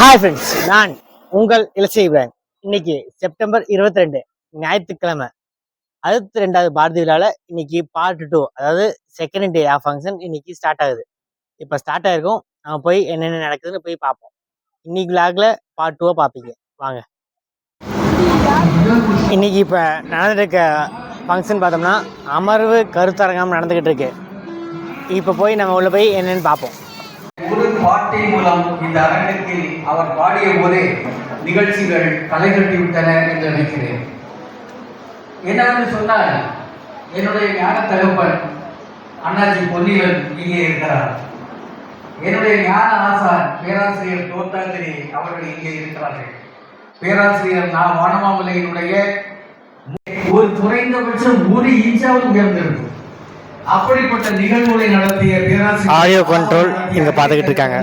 Hi friends, நான் உங்கள் இலசை இப்ராஹிம். இன்னைக்கு செப்டம்பர் 22 ஞாயிற்றுக்கிழமை 62வது பாரதி விழாவில் இன்னைக்கு பார்ட் 2, அதாவது செகண்ட் டே ஆஃப் ஃபங்க்ஷன் இன்னைக்கு ஸ்டார்ட் ஆகுது. இப்போ ஸ்டார்ட் ஆகிருக்கும். நம்ம போய் என்னென்ன நடக்குதுன்னு போய் பார்ப்போம். இன்னைக்கு விழாவில் பார்ட் 2 பார்ப்பீங்க. வாங்க. இன்னைக்கு இப்போ நடந்துட்டு இருக்க ஃபங்க்ஷன் பார்த்தோம்னா அமர்வு கருத்தரங்கம் நடந்துக்கிட்டு இருக்கு. இப்போ போய் நம்ம உள்ள போய் என்னென்னு பார்ப்போம். ஒரு பாட்டின் மூலம் இந்த அரங்கத்தில் அவர் பாடிய போதே நிகழ்ச்சிகள் களை கட்டிவிட்டன என்று நினைக்கிறேன். என்னவென்று சொன்னால், என்னுடைய ஞான தகப்பன் அண்ணாச்சி பொன்னியன் இங்கே இருக்கிறார். என்னுடைய ஞான ஆசான் பேராசிரியர் தோத்தாத்திரி அவர்கள் இங்கே இருக்கிறார்கள். பேராசிரியர் நான் வானமாமலையினுடைய ஒரு குறைந்தபட்சம் 1 இன்ச்சாவது உயர்ந்திருக்கும். அப்படிப்பட்ட நிகழ்வுகளை நடத்திய பேராசிரியர் ஆடியோ கண்ட்ரோல் இங்க பாத்துக்கிட்டு இருக்காங்க.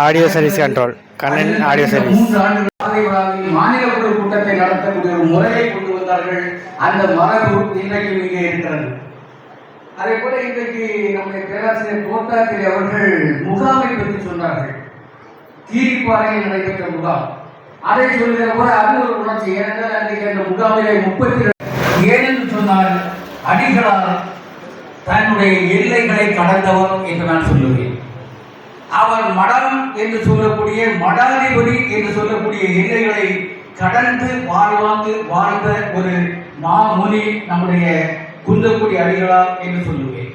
Audio service control Kannan audio service. 3 ஆண்டுகள் மாநில குழு கூட்டத்தை நடத்தக்கூடிய ஒரு முறையை கொண்டு வந்தார்கள். அந்த மரபு இன்றைக்கு இங்கே இருக்கிறது. அதே போல இன்றைக்கு நம்முடைய பேராசிரியர் கோத்தாத்திரி அவர்கள் முகாமை பற்றி சொன்னார்கள். கீரிப்பாறையில் நடைபெற்ற முகாம். அதை சொல்கிற போது அது ஒரு உணர்ச்சி. ஏனென்றால் அன்றைக்கு அந்த முகாமிலே 32 ஏனென்று சொன்னால் அடிகளார் தன்னுடைய எல்லைகளை கடந்தவர் என்று நான் சொல்லுவேன். அவர் மடம் என்று சொல்லக்கூடிய மடாதிபதி என்று சொல்லக்கூடிய எல்லைகளை கடந்து வாழ்ந்த ஒரு மாமுனி நம்முடைய குன்றக்குடி அடிகளார் என்று சொல்லுவேன்.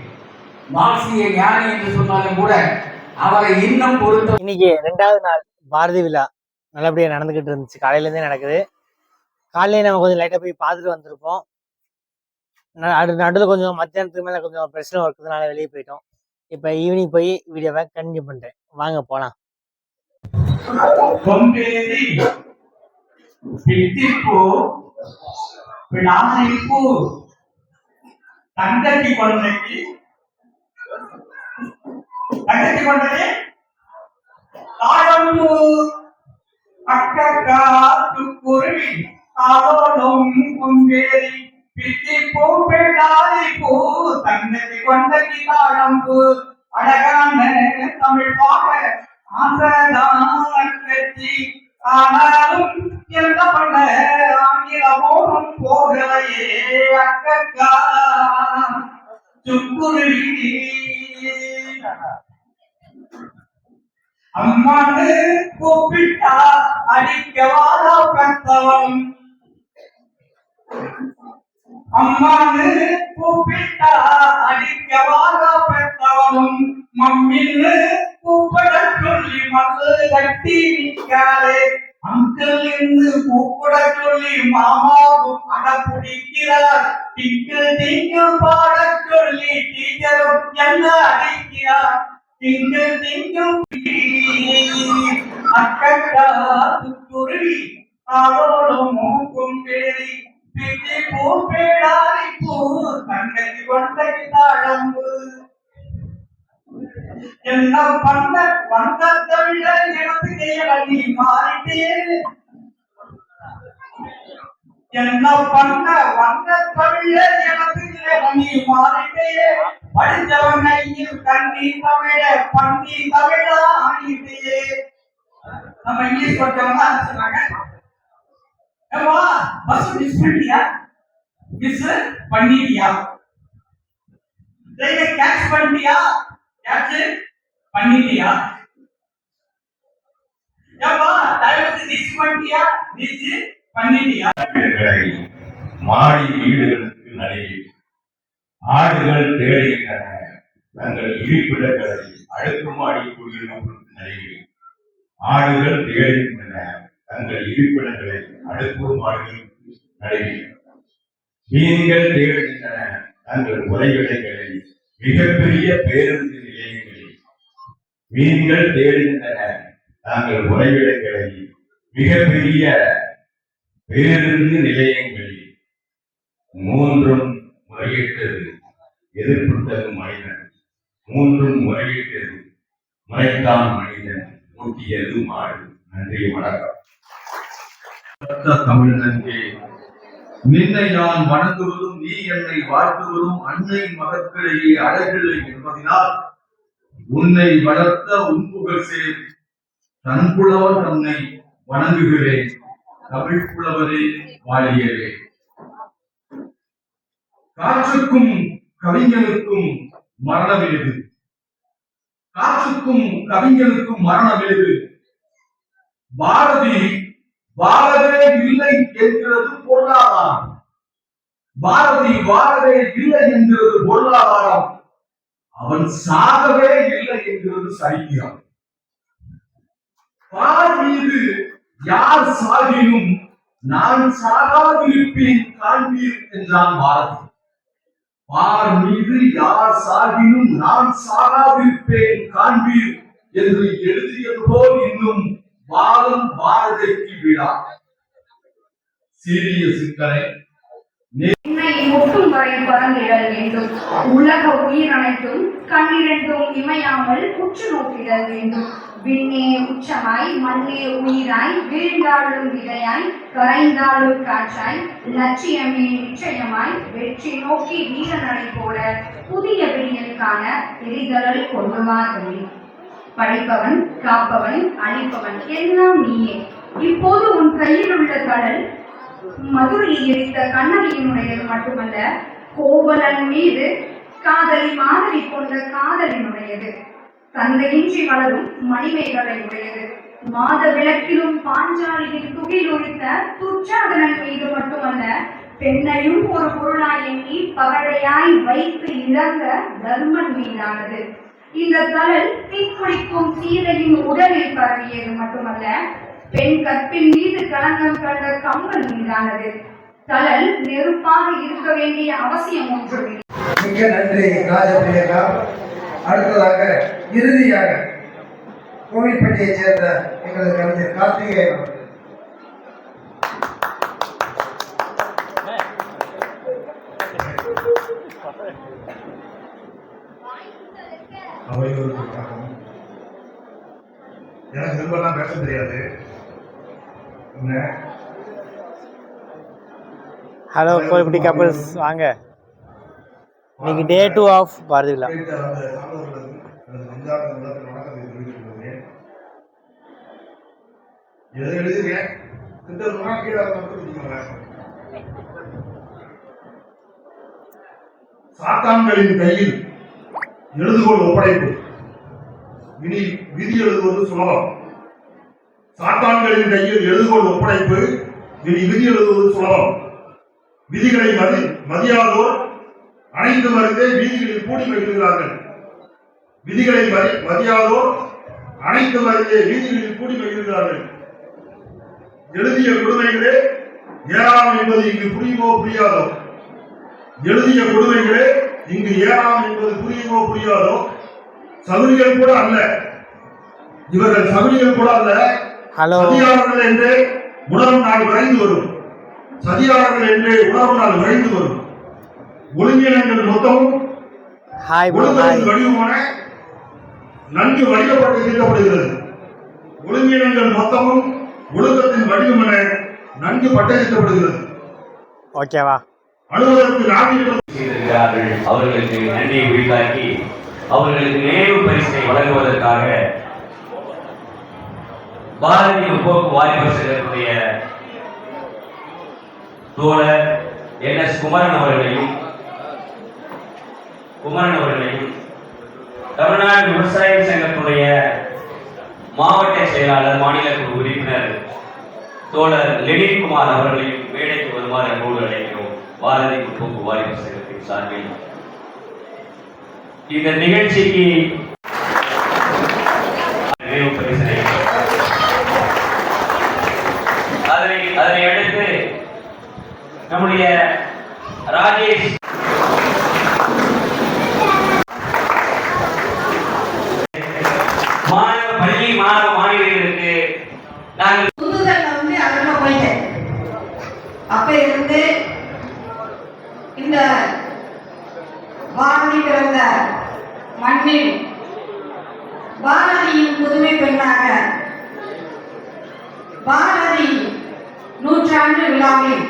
மார்க்சிய ஞானி என்று சொன்னாலும் கூட அவரை இன்னும் பொறுத்த. இன்னைக்கு 2வது நாள் பாரதி விழா நல்லபடியாக நடந்துகிட்டு இருந்துச்சு. காலையிலேருந்தே நடக்குது. காலையில நம்ம கொஞ்சம் லைட்டாக போய் பார்த்துட்டு வந்திருப்போம். நடுவில் கொஞ்சம் மத்தியானத்துக்கு மேலே கொஞ்சம் பிரச்சனை இருக்கிறதுனால வெளியே போயிட்டோம். இப்போ ஈவினிங் போய் வீடியோவை கண்டினியூ பண்ணுறேன். வாங்க போகலாம். பித்தி பூ பெடாரி பூ தங்கத்தி கொண்டத்தி தாழம்பு அழகான தமிழ் பாட ஆசைதான் கட்சி. ஆனாலும் என்ன பண்ண ஆங்கிலமோடும் போகலையே அக்கா சுக்குருவி. அம்மானு கூப்பிட்டா அடிக்கவாதா பெற்றவன். அம்மானு கூப்பிட்டா அடிக்கவாக பெற்றவனும் மம்மின்னு கூப்பிட சொல்லி மல்லு கட்டி நிற்காரே. அங்கிள் என்று கூப்பிட சொல்லி மாமாவும் அடப்பிடிக்கிறார். டிங்கிள் டிங்கிள் பாட சொல்லி டீச்சரும் என்ன அடிக்கிறார். டிங்கிள் டிங்கிள் அக்கா துருவி அவரோடும் மூக்கும் பேரி பித்தி பூ பேடாரி பூ தங்கத்தி கொண்டத்தி தாழம்பு. என்ன பண்ண வந்ததை விட எனக்கு நீ மாறிட்டே. என்ன பண்ண வந்ததை விட எனக்கு நீ மாறிட்டே. படித்தவன் கையில் கண்ணி தமிழ பண்ணி தமிழா ஆகிட்டே. நம்ம இங்கிலீஷ் படித்தவங்க சொன்னாங்க, பஸ் மிஸ் பண்ணியா, மிஸ் பண்ணிட்டியா, ட்ரெயினை கேட்ச் பண்ணிட்டியா, கேட்ச் பண்ணிட்டியா, ஏப்பா டைவர்ஸ் ரீச் பண்ணிட்டியா, ரீச் பண்ணிட்டியா. மாடி வீடுகளுக்கு நடுவே ஆடுகள் தேடுகின்றன தங்கள் இருப்பிடங்களை. அடுக்குமாடி குடியிருப்புகளுக்கு நடுவே ஆடுகள் தேடுகின்றன தங்கள் இருப்பிடங்களை. அடுக்குமாடிகளுக்கு நடுவே மீன்கள் தேடுகின்றன தங்கள் உறைவிடங்களை. மிகப்பெரிய பேருந்து நிலையங்களில் மீன்கள் தேடுகின்றன தங்கள் உறைவிடங்களை. மிகப்பெரிய பேருந்து நிலையங்களில் 3 முறையிட்டது. எதிர்ப்புட்டது மனிதன். 3 முறையிட்டது. முறைத்தான் மனிதன். ஊட்டியது மாடு. நன்றி, வணக்கம். தமிழனே, நின்னை நான் வணங்குவதும் நீ என்னை வாழ்த்துவதும் அன்னை மகற்களையே அழகில்லை என்பதனால் உன்னை வளர்த்த உன்புகழ் சேர் தன்புலவர் தன்னை வணங்குகிறேன். தமிழ் புலவரே வாழியவே. காற்றுக்கும் கவிஞனுக்கும் மரணமேது. காற்றுக்கும் கவிஞனுக்கும் மரணமேது. பாரதி வாழவே இல்லை என்கிறது பொருளாதாரம். பாரதி வாழவே இல்லை என்கிறது பொருளாதாரம். அவன் சாகவே இல்லை என்கிறது சரித்திரம். பார் மீது யார் சாகினும் நான் சாகாதிருப்பேன் காண்பீர் என்றான் பாரதி. பார் மீது யார் சாகினும் நான் சாகாதிருப்பேன் காண்பீர் என்று எழுதியது போல் இன்னும் வாழும் பாரதிக்கு விழா. சீரிய சிந்தனை. என்னை முட்டும் வரை பறந்திடல் வேண்டும். உலக உயிரனைத்தும் கண்ணிரண்டும் இமையாமல் உற்று நோக்கிடல் வேண்டும். விண்ணே உச்சமாய் மண்ணே உயிராய் வீழ்ந்தாலும் விதையாய் கரைந்தாலும் காற்றாய் லட்சியமே நிச்சயமாய் வெற்றி நோக்கி வீரநடை போல புதிய விடியலுக்கான எரிதலை கொண்டு வாருங்கள். படைப்பவன் காப்பவன் அழிப்பவன் எல்லாம் நீயே. இப்போது உன் கையில் உள்ள கடல் மதுரையை எரித்த கண்ணகியினுடையது மட்டுமல்ல, கோவலன் மீது காதலி மாதிரி கொண்ட காதலினுடையது. தந்தையின்றி வளரும் மணிமேகலை உடையது. மாத விளக்கிலும் பாஞ்சாலியின் துகில் உரித்த துச்சாதனன் மீது மட்டுமல்ல, பெண்ணையும் ஒரு பொருளாய் எண்ணி பகடையாய் வைத்து இழந்த தர்மன் மீதானது. இந்த கடல் தீக்குளிக்கும் சீதையின் உடலில் பரவியது மட்டுமல்ல, பெண் கற்பின் மீது களங்கம் கண்ட கம்பன் மீதானது. கடல் நெருப்பாக இருக்க வேண்டிய அவசியம் ஒன்றுமில்லை. மிக நன்றி ராஜபிரியங்கா. அடுத்ததாக இறுதியாக கோவில்பட்டியைச் சேர்ந்த எங்களது கவிஞர் கார்த்திகேயன் அவர்கள். எனக்கு ரொம்பலாம் பேச தெரியாது. ஹலோ கோவில்பட்டி கப்பல்ஸ் வாங்க. இன்னைக்கு டே 2 ஆஃப் பாரதி விழா. சாத்தான்களின் கையில் எழுதுகோள் ஒப்படைப்பு. இனி விதி எழுதுவது சுலபம். சாத்தான்களின் கையில் எழுதுகோள் ஒப்படைப்பு. இனி விதி எழுதுவது சுலபம். விதிகளை மதியாதோர் அனைத்து மருந்தே வீதிகளில் கூடி மகிழ்கிறார்கள். விதிகளை மதியாதோர் அனைத்து மருந்தே வீதிகளில் கூடி மகிழ்கிறார்கள். எழுதிய கொடுமைகளே ஏறாம் என்பது இங்கு புரியுமோ புரியாதோ. எழுதிய கொடுமைகளே இங்கு ஏறாம் என்பது புரியுமோ புரியாதோ. சகுனிகள் கூட அல்ல இவர்கள், சகுனிகள் கூட அல்ல. சதியாளர்கள் என்றே உணரும் நாள் விரைந்து வரும். சதியாளர்கள் என்றே உணரும் நாள் விரைந்து வரும். ஒழுங்கினங்கள் மொத்தமும் ஒழுங்கத்தின் வடிவமான நன்கு வடிவப்பட்டு தீர்க்கப்படுகிறது. ஒழுங்கினங்கள் மொத்தமும் ஒழுக்கத்தின் வடிவம் என நன்கு பட்டளிக்கப்படுகிறது. ஓகேவா? அலுவலகத்தில் ஆகியிருக்கிறார்கள். அவர்களுக்கு நன்றியை உரித்தாக்கி அவர்களுக்கு நினைவு பரிசை வழங்குவதற்காக பாரதி முற்போக்கு வாலிபர் சங்கத்துடைய தோழர் NS குமரன் அவர்களையும் தமிழ்நாடு விவசாய சங்கத்துடைய மாவட்ட செயலாளர் மாநில குழு உறுப்பினர் தோழர் லெனின்குமார் அவர்களையும் மேடைக்கு வருமாறு அன்போடு அழைக்கிறோம். பாரதி முற்போக்கு வாலிபர் சங்கத்தின் சார்பில் இந்த நிகழ்ச்சிக்கு நினைவு பரிசனை அதனை அடுத்து நம்முடைய ராஜேஷ் பள்ளி மாணவர்களுக்கு நாங்கள் புதுதல்ல அதிகமா போயிட்டேன். அப்ப இருந்து இந்த பாரதி பிறந்த மண்ணில் பாரதியின் புதுமை பெண்ணாக பாரதி நூற்றாண்டு விழாவில்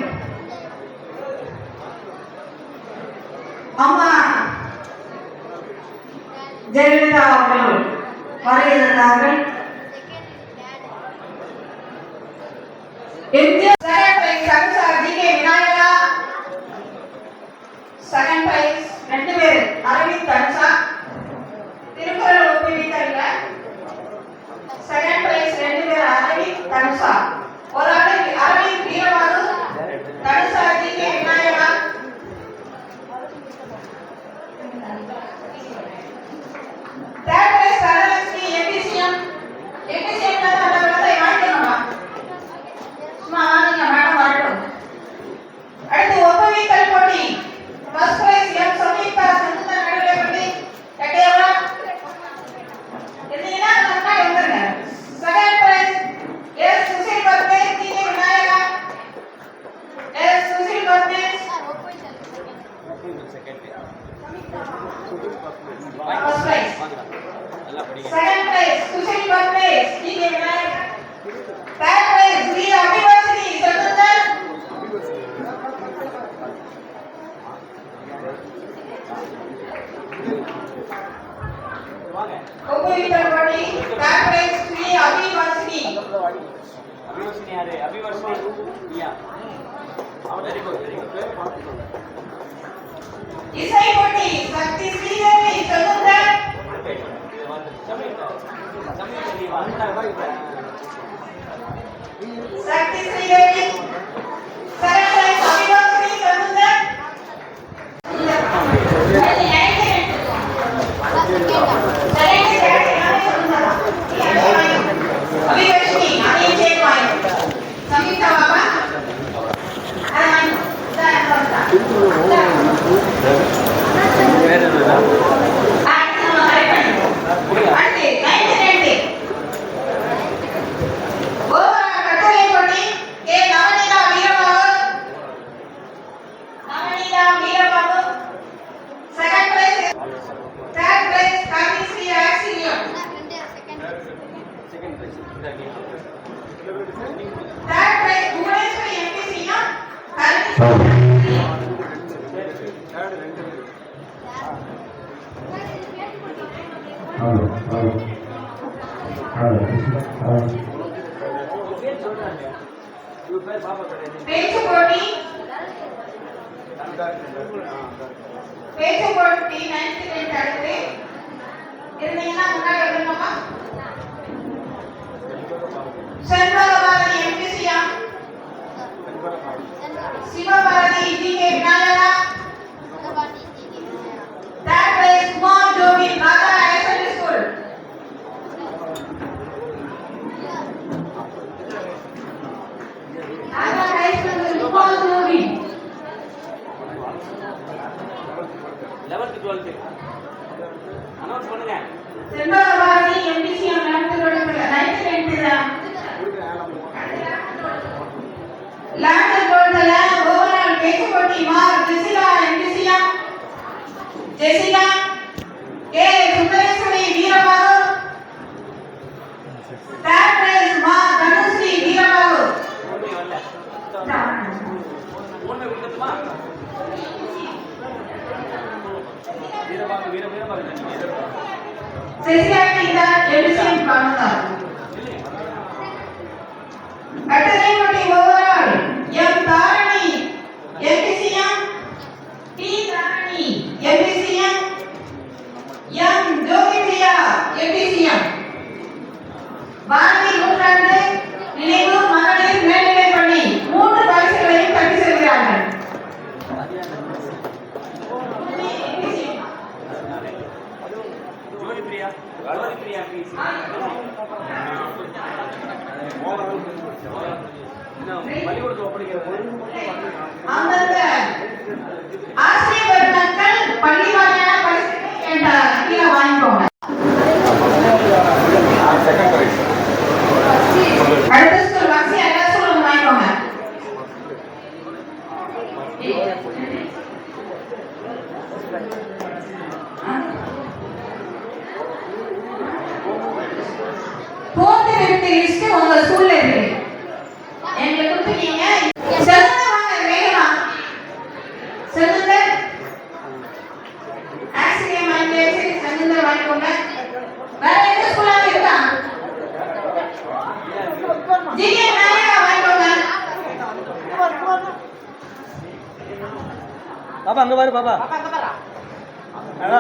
அம்மா ஜெயலலிதா அவர்கள் வரையிருந்தார்கள். MGR second prize Kavisa GK Vinayaka. Second prize 2 பேர் அரவிந்த் தனுஷா. திருக்குறள் ஒப்புவித்தல்ல செகண்ட் பிரைஸ் 2 பேர் அரவிந்த் தனுஷா. ஒரு ஆளு Aravind Veerabahu, Dhanusha GK Vinayaka. Third prize Dhanalakshmi MBCM. MBCM தான் அந்த விருதை வாங்கிக்கணுமா? சும்மா வாங்குங்க மேடம், வரட்டும். அடுத்து ஒப்புவித்தல் போட்டி. First prize M Sameeba Santhutha Naduveppatti எட்டையவா. இருந்தீங்கன்னா முன்னாடி வந்துருங்க. Second prize S Susil Padme GK Vinayaka. S Susil Padme. First prize. Second prize Susil Padme GK Vinayaka. Third prize V Abivarshini Santhutha. ஒப்புவித்தல் போட்டி. Third prize V Abivarshini. இசை போட்டி. சக்தி ஸ்ரீதேவி சந்துதா. சக்தி ஸ்ரீதேவி. Second prize Abivarshini Santhutha. அபிவர்ஷினி அதே சேர்ப்பாய். சங்கீதா பாபா பேச்சு போட்டி. பேச்சு போட்டி 9th grade அடுத்து இருந்தீங்கன்னா முன்னாடி வரணுமா? செல்வபாரதி எம்பிசியா. Sivabharathi GK Vinayaka. Third prize Kumar Jovi Radha higher school. Radha higher school Kumar Jovi. 11th 12th announce பண்ணுங்க. செல்வபாரதி எம்பிசியா 9th grade 11th grade overall பேச்சு போட்டி. மார் ஜெசிகா எம்பிசியா. Jessica K Sundareswari Veerabahu. Third prize மா தனுஸ்ரீ வீரபாகு. ஒண்ணு கொடுத்துமா? வீரபாகு ஜெசிகா இந்த எடிஷன் பண்ணுவார். கட்டளை போட்டி overall M Dharani MBCM. D Dharani MBCM. M Jothipriya MBCM. Bharathi நூற்றாண்டு நினைவு மகளிர் மேல்நிலைப் பள்ளி 3 பரிசுகளையும் தட்டி செல்கிறார்கள். ஜோதிபிரியா அந்தந்த ஆசிரியர் பெருமக்கள் பள்ளி வாரியான பரிசுகளை என்ற கீழே வாங்கிக்கோங்க. அடுத்த ஸ்கூல் வரிசை எல்லா ஸ்கூலும் வாங்கிக்கோங்க. போர்த்து விருத்தி லிஸ்ட் உங்க ஸ்கூல்ல இருக்கு. எங்களுக்கு கொடுத்துட்டீங்க. செல்லுங்க வாங்க வேகமா. செல்லுங்க. ஆக்சியம் வாங்கியாச்சு. செல்லுங்க வாங்கிக்கோங்க. வேற எந்த ஸ்கூல்ல இருக்கா? ஜிகே நாயகா வாங்கிக்கோங்க. பாப்பா அங்க பாரு பாப்பா.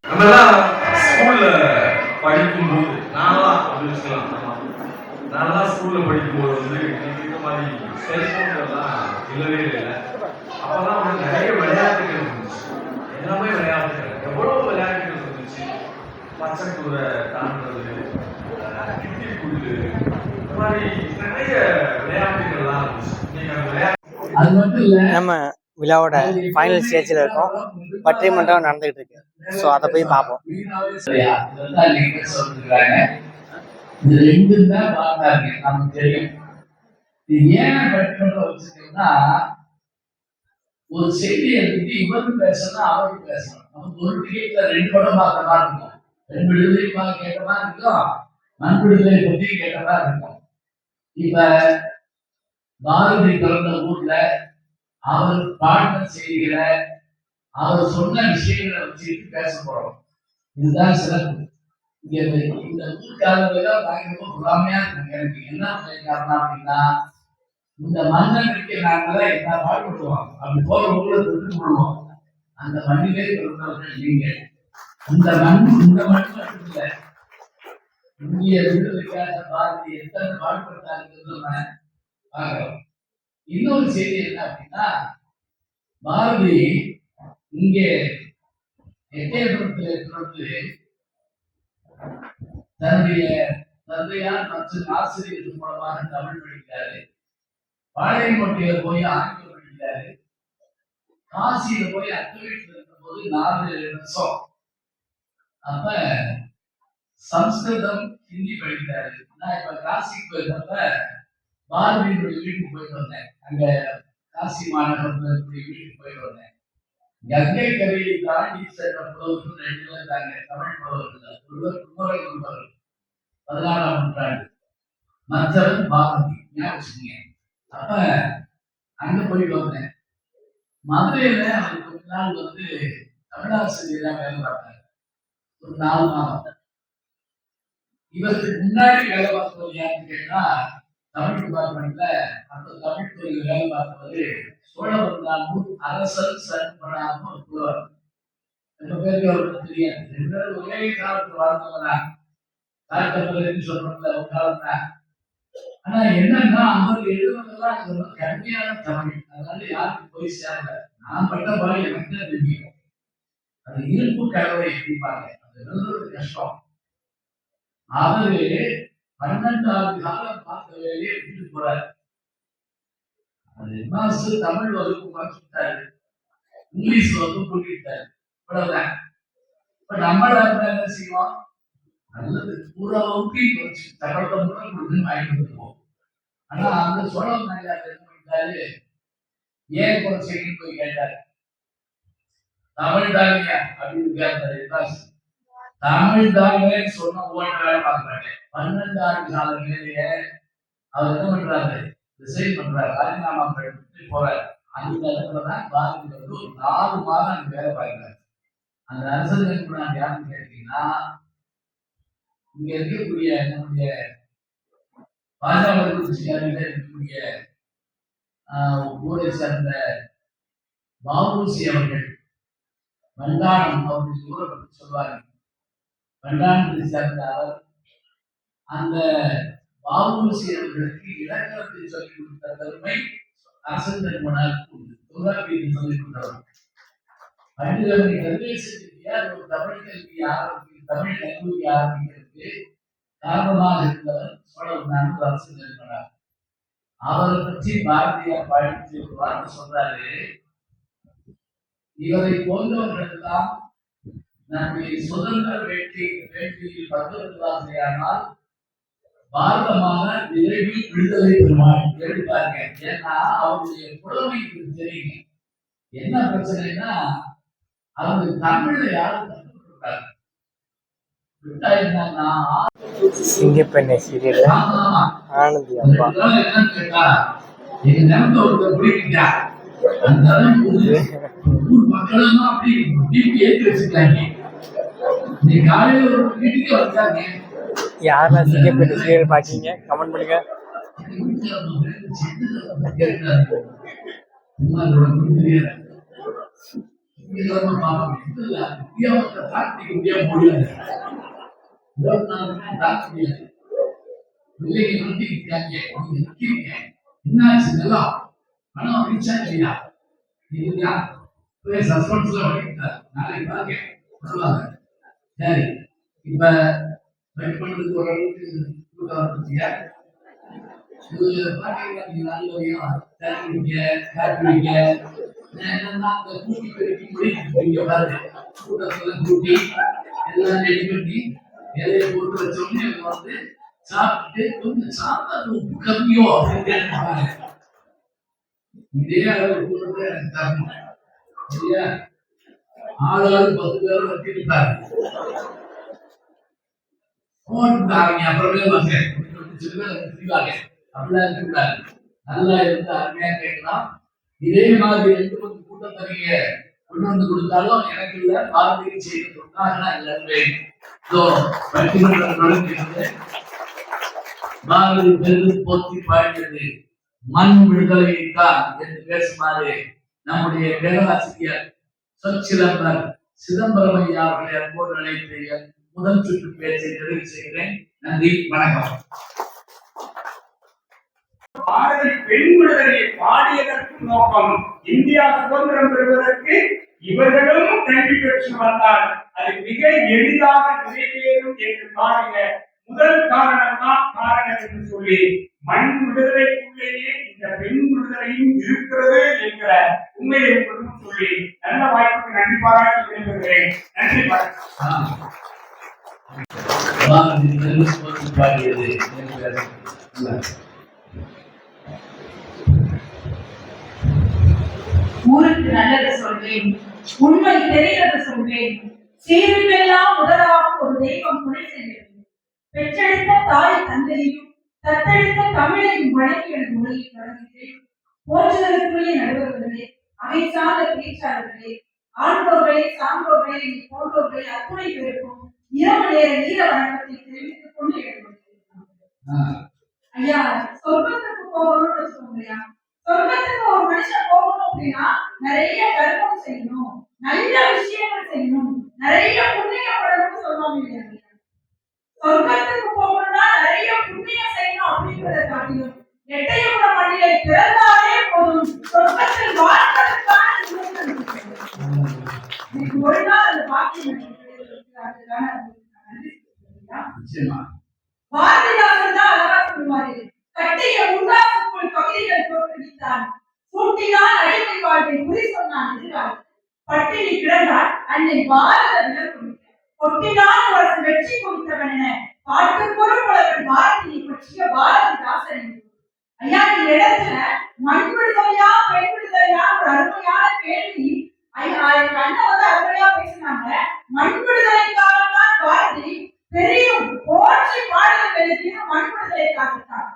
நம்மலாம் ஸ்கூல்ல படிக்கும்போது நான்லாம் அப்படி வச்சுக்கலாம். நான்லாம் ஸ்கூல்ல படிக்கும்போது வந்து இந்த மாதிரி செல்போன்லாம் இல்லவே இல்லை. அப்பெல்லாம் வந்து நிறைய விளையாட்டுகள் இருந்துச்சு. எல்லாமே விளையாட்டுகள், எவ்வளவு விளையாட்டுகள் இருந்துச்சு. பச்சைக்கூரை தாண்டுறது, கிட்டி குண்டு, இந்த மாதிரி நிறைய விளையாட்டுகள்லாம் இருந்துச்சு. நீங்க அந்த விளையாட்டு அது மட்டும் இல்ல, நம்ம விழாவோட ஃபைனல் ஸ்டேஜ்ல இருக்கோம். பட்டிமன்றம் நடந்துகிட்டு இருக்கு. ஸோ அதை போய் பார்ப்போம். சரியா? இதெல்லாம் நீங்க சொல்லிருக்காங்க. இது ரெண்டும் தான் பார்த்தாங்க, நமக்கு தெரியும். இது ஏன் பட்டிமன்றம் வச்சிருக்கோம்னா, ஒரு செய்தியை பத்தி இவருக்கு பேசணும், அவருக்கு பேசணும். நமக்கு ஒரு டிக்கெட்ல 2 படம் பார்த்த மாதிரி இருக்கும். 2 விடுதலை கேட்ட மாதிரி இருக்கும், மண் விடுதலை பத்தி கேட்ட மாதிரி இருக்கும். இப்ப பாரதி பிறந்த ஊர்ல அவர் பாடின செய்திகளை, அவர் சொன்ன விஷயங்களை வச்சுட்டு பேச போறோம். இதுதான் சிறப்பு. இந்த ஊர்க்காரர்கள் பயங்கரமா குழாமையா இருக்காங்க. எனக்கு என்ன காரணம் அப்படின்னா, இந்த மன்னனுக்கு நாங்களாம் என்ன பாடுபடுவோம், அப்படி போற ஊர்ல தொட்டு போடுவோம். அந்த மண்ணிலே பிறந்தவர்கள் நீங்க. இந்த மண் மட்டும் இல்லை, இந்திய விடுதலைக்காக பாரதி எத்தனை பாடுபட்டாருங்கிறது நம்ம பார்க்கிறோம். இன்னொரு செய்தி என்ன அப்படின்னா, பாரதி இங்கே எட்டயபுரத்தில் பிறந்து தன்னுடைய தந்தையார் மற்றும் ஆசிரியர் மூலமாக தமிழ் படிக்கிறாரு. பாளையங்கோட்டையில போய் ஆங்கிலம் படிக்கிறாரு. காசியில போய் அத்தை வீட்டில் இருக்கும்போது 4 வருஷம் அப்ப சம்ஸ்கிருதம், ஹிந்தி படிக்கிறாரு. நான் இப்ப காசிக்கு போயிருந்தப்ப பாரதியினுடைய வீட்டுக்கு போயிட்டு வந்தேன். அங்க காசி மாநகரத்துல வீட்டுக்கு போயிட்டு வந்தேன். கங்கை கரையை தாண்டி சென்ற புலவர்கள் 2 பேர் இருந்தாங்க, தமிழ் புலவர்கள். ஒருவர் குமரை என்பவர் 14ஆம் நூற்றாண்டு, மற்றவர் பாரதி. ஞாபகம். அப்ப அங்க போயிட்டு வந்தேன். மதுரையில அவர் கொஞ்ச நாள் வந்து தமிழாசிரியரா வேலை பார்த்தார், ஒரு 4 மாதம். இவருக்கு முன்னாடி வேலை பார்த்தவர் யாருன்னு கேட்டா, தமிழ் டிபார்ட்மெண்ட்ல அந்த தமிழ் துறையில் வேலை பார்த்தவர் சோழவந்தாமூர் அரசர் சண்பனாக ஒரு புலவர். 2 பேருக்கு அவருக்கு தெரியாது. 2 பேரும் ஒரே காலத்தில் வாழ்ந்தவங்க சொல்றோம்ல, ஒரு காலம் தான். ஆனா என்னன்னா, அவர் எழுதுவதெல்லாம் கடுமையான தமிழ். அதனால யாருக்கு போய் சேரல. நான் பட்ட பாடு எனக்கு தான் தெரியும். அது இருப்பு கலவை எப்படிப்பாங்க, அது எழுதுறது கஷ்டம். அவரு 12 ஆண்டு காலம் பார்த்த வேலையை விட்டுட்டு போறாரு. அது மாஸ்டர் தமிழ் வகுப்பு மறைச்சுட்டாரு, இங்கிலீஷ் வகுப்பு கூட்டிட்டாரு, இவ்வளவுதான். இப்ப நம்மள என்ன செய்வோம், நல்லது பூரா வகுப்பையும் தகவல் முறை கொடுத்துன்னு வாங்கிட்டு வந்துருவோம். ஆனா அந்த சோழம் நாயர் என்ன பண்ணிட்டாரு, ஏன் குறைச்சின்னு போய் கேட்டாரு. தமிழ் தாங்க அப்படின்னு கேட்டாரு. தமிழ் தாங்க சொன்ன ஓட்ட வேலை பார்க்கறாங்க. 12 ஆண்டு காலங்களிலேயே அவர் என்ன பண்றாரு, டிசைன் பண்றாரு, ராஜினாமா பண்ணிட்டு போறாரு. அந்த இடத்துலதான் பாரதி வந்து ஒரு 4 மாதம் அங்க வேலை பார்க்கிறாரு. அந்த அரசர்கள் நான் யாருன்னு கேட்டீங்கன்னா, இங்க இருக்கக்கூடிய நம்முடைய பாஜக இருக்கக்கூடிய ஊரை சேர்ந்த வஉசி அவர்கள், வண்டானம் அவர்கள் ஊரை பற்றி சொல்வார்கள். வண்டானத்தை சேர்ந்த அவர் அந்த வஉசி அவர்களுக்கு இலக்கணத்தை சொல்லிக் கொடுத்த பெருமை அரசன் பெருமனாருக்கு உண்டு. தொல்காப்பியத்தை சொல்லிக் கொடுத்தவர். பண்டிதவனை கல்வி செலுத்தியார் ஒரு தமிழ் கல்வி ஆரம்பிக்க, தமிழ் கல்லூரி ஆரம்பிக்கிறதுக்கு காரணமாக இருந்தவர் சோழவந்தான் அரசன் பெருமனார். அவரை பற்றி பாரதியார் படித்து ஒரு வார்த்தை சொல்றாரு, இவரை போன்றவர்கள் எல்லாம் நம்முடைய சுதந்திர வேட்கையில் பங்கெடுக்கிறார்களானால் பாரதமான விரைவில் விடுதலை பெறுவார். எடுப்பாங்க. ஏன்னா அவருடைய புலமைக்கு தெரியுங்க. என்ன பிரச்சனைனா, அவங்க தமிழ்ல யாரும் கற்றுக்கிட்டாங்க. சிங்கப்பெண்ணை சீரியல்ல ஆனந்தி அப்பா என்னன்னு கேட்டா, எங்க நிலத்தை ஒருத்தர் பிடிக்கிட்டா, அந்த ஊர் மக்களும் அப்படி டிபி ஏற்றி வச்சுட்டாங்க. நீ காலையில ஒரு வீட்டுக்கு வந்தாங்க. யாரெல்லாம் சிங்கப்பெண்ணை சீரியல் பாக்கீங்க கமெண்ட் பண்ணுங்க. இதெல்லாம் பார்க்க இல்ல இந்தியாவை தாக்கி முடியாது 24 மணி நேரம் தாக்க முடியாது. பிள்ளைங்க வந்து இருக்காங்க, நீங்க நிக்கிறீங்க, என்னாச்சு நல்லா பணம் அடிச்சா இல்லையா இல்லையா சஸ்பென்ஸ்ல வடிக்கிறார் நாளைக்கு பாருங்க சொல்லுவாங்க. சரி இப்ப வெயிட் பண்றதுக்கு ஒரு அளவுக்கு கூட்டம் வந்துருச்சியா இது பாத்தீங்கன்னா நீங்க நல்ல தண்ணி காற்று வைக்க என்னன்னா அந்த கூட்டி பெருக்கி முடிக்க பாருங்க கூட்டத்துல கூட்டி எல்லாம் ரெடி பண்ணி இலையை போட்டு வச்சோடனே வந்து சாப்பிட்டு கொஞ்சம் சாப்பிட்டு உப்பு கம்மியோ அப்படின்னு கேட்பாங்க. இதே அளவு கூட எனக்கு தரணும் சரியா? ஆளாளு 10 பேர் வச்சிருப்பாரு போட்டுட்டாங்க அப்புறமே வாங்க சொல்லுவாங்க. அப்படிலாம் இருக்கக்கூடாது. நல்லா இருந்து அருமையா கேட்கலாம். இதே மாதிரி 2 கூட்டம் தனிய கொண்டு வந்து கொடுத்தாலும் எனக்கு இல்ல பாரதியை செய்து கொடுத்தா எல்லாருமே பட்டிமன்றம் பாரதி பெருது போற்றி பாடியது மண் விடுதலையைத்தான் என்று பேசுமாறு நம்முடைய பேராசிரியர் சொற்சிலம்பர் சிதம்பரம் ஐயா அவர்களை அன்போடு அழைத்து முதல் சுற்று பேச்சை நிறைவு செய்கிறேன். நன்றி, வணக்கம். பாரதி பெண் விடுதலையை பாடியதற்கு நோக்கம் இந்தியா சுதந்திரம் பெறுவதற்கு இவர்களும் கல்வி பெற்று வந்தால் அது மிக எளிதாக நிறைவேறும் என்று பாடிய முதல் காரணம் என்று சொல்லி மண் விடுதலைக்குள்ளேயே இந்த பெண் விடுதலையும் இருக்கிறது என்கிற உண்மையை சொல்லி நல்ல வாய்ப்புக்கு நன்றி பாராட்டி விரும்புகிறேன். நன்றி பாடியது ஊருக்கு நல்லது சொல்வேன், உண்மை தெரிகிறது சொல்வேன், சீருக்கெல்லாம் முதலாக ஒரு தெய்வம் துணை செய்கிறது. பெற்றெடுத்த தாய் தந்தையையும் தத்தெடுத்த தமிழையும் வழங்கி எனது மொழியை தொடங்குகிறேன். போற்றுதலுக்குரிய நடுவர்களே, அவை சார்ந்த பேச்சாளர்களே, ஆண்டோர்களே, சான்றோர்களே, போன்றோர்களே அத்துணை பேருக்கும் இரவு நேர நீர வணக்கத்தை தெரிவித்துக் கொண்டு எழுதுகிறேன். ஐயா, சொர்க்கத்துக்கு போகணும்னு வச்சுக்கோங்கய்யா. சொர்க்கத்துக்கு ஒரு மனுஷன் போகணும் அப்படின்னா நிறைய கர்மம் செய்யணும், நல்ல விஷயங்கள் செய்யணும், நிறைய புண்ணியம் பண்ணணும்னு சொல்லுவாங்க இல்லையா? சொர்க்கத்துக்கு போகணும்னா நிறைய புண்ணியம் செய்யணும் அப்படிங்கிறத காட்டிலும் எட்டயபுர மண்ணிலே பிறந்தாலே போதும் சொர்க்கத்தில் வாழ்வதற்கான ஒரு நாள் அந்த பாக்கியம் பாரதிதாசன் தான் அழகா சொல்லுவாரு, கட்டிய உண்டாசுக்குள் கவிதைகள் தோற்றுவித்தான், சூட்டினால் அடிமை வாழ்வை குறி சொன்னான் எதிராக, பட்டினி கிடந்தால் அன்னை பாரத விளக்கு கொட்டினால் ஒரு வெற்றி கொடுத்தவன் என பாட்டுக்கொரு புலவன் பாரதியை பற்றிய பாரதிதாசன். ஐயா, இந்த இடத்துல மண் விடுதலையா பெண் விடுதலையா ஒரு அருமையான கேள்வி ஐயா எங்க அண்ணன் வந்து அருமையா பேசினாங்க. மண் விடுதலைக்காகத்தான் பாரதி பெரியும் போற்றி பாடல் எழுதிய மண் விடுதலைக்காகத்தான்.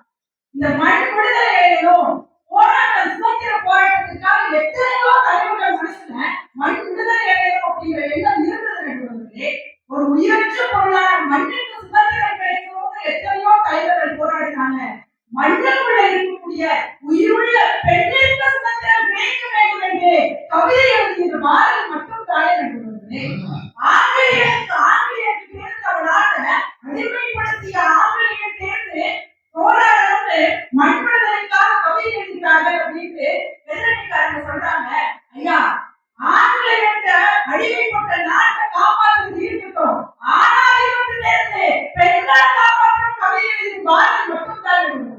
இந்த மண் விடுதலை எழுதணும் போராட்டம் சுதந்திர போராட்டத்துக்காக எத்தனையோ தலைவர்கள் மனசுல மண் விடுதலை எழுதணும் அப்படிங்கிற எண்ணம் இருந்தது. ஒரு உயிரற்ற பொருளான மண்ணுக்கு சுதந்திரம் கிடைக்கணும்னு எத்தனையோ தலைவர்கள் போராடினாங்க. மண்ணுக்குள்ள இருக்கக்கூடிய உயிருள்ள பெண்ணிற்கு சுதந்திரம் கிடைக்க வேண்டும் என்று கவிதை எழுதிய பாரதி மட்டும் தானே நடுவது. ஆங்கிலேயருக்கு இருந்தவனால அடிமைப்படுத்திய ஆங்கிலேயர் தேர்ந்து போராடணும்னு மண் விடுதலைக்காக கவிதை எழுதினாங்க அப்படின்னு எதிரணிக்காரங்க சொல்றாங்க. ஐயா, ஆங்கிலேயர்கிட்ட அடிமைப்பட்ட நாட்டை காப்பாற்றுவது இருக்கட்டும், ஆனால் இவங்க தேர்ந்து பெண்களை காப்பாற்றும் கவிதை எழுதி பாரதி மட்டும் தான் எழுதுவது.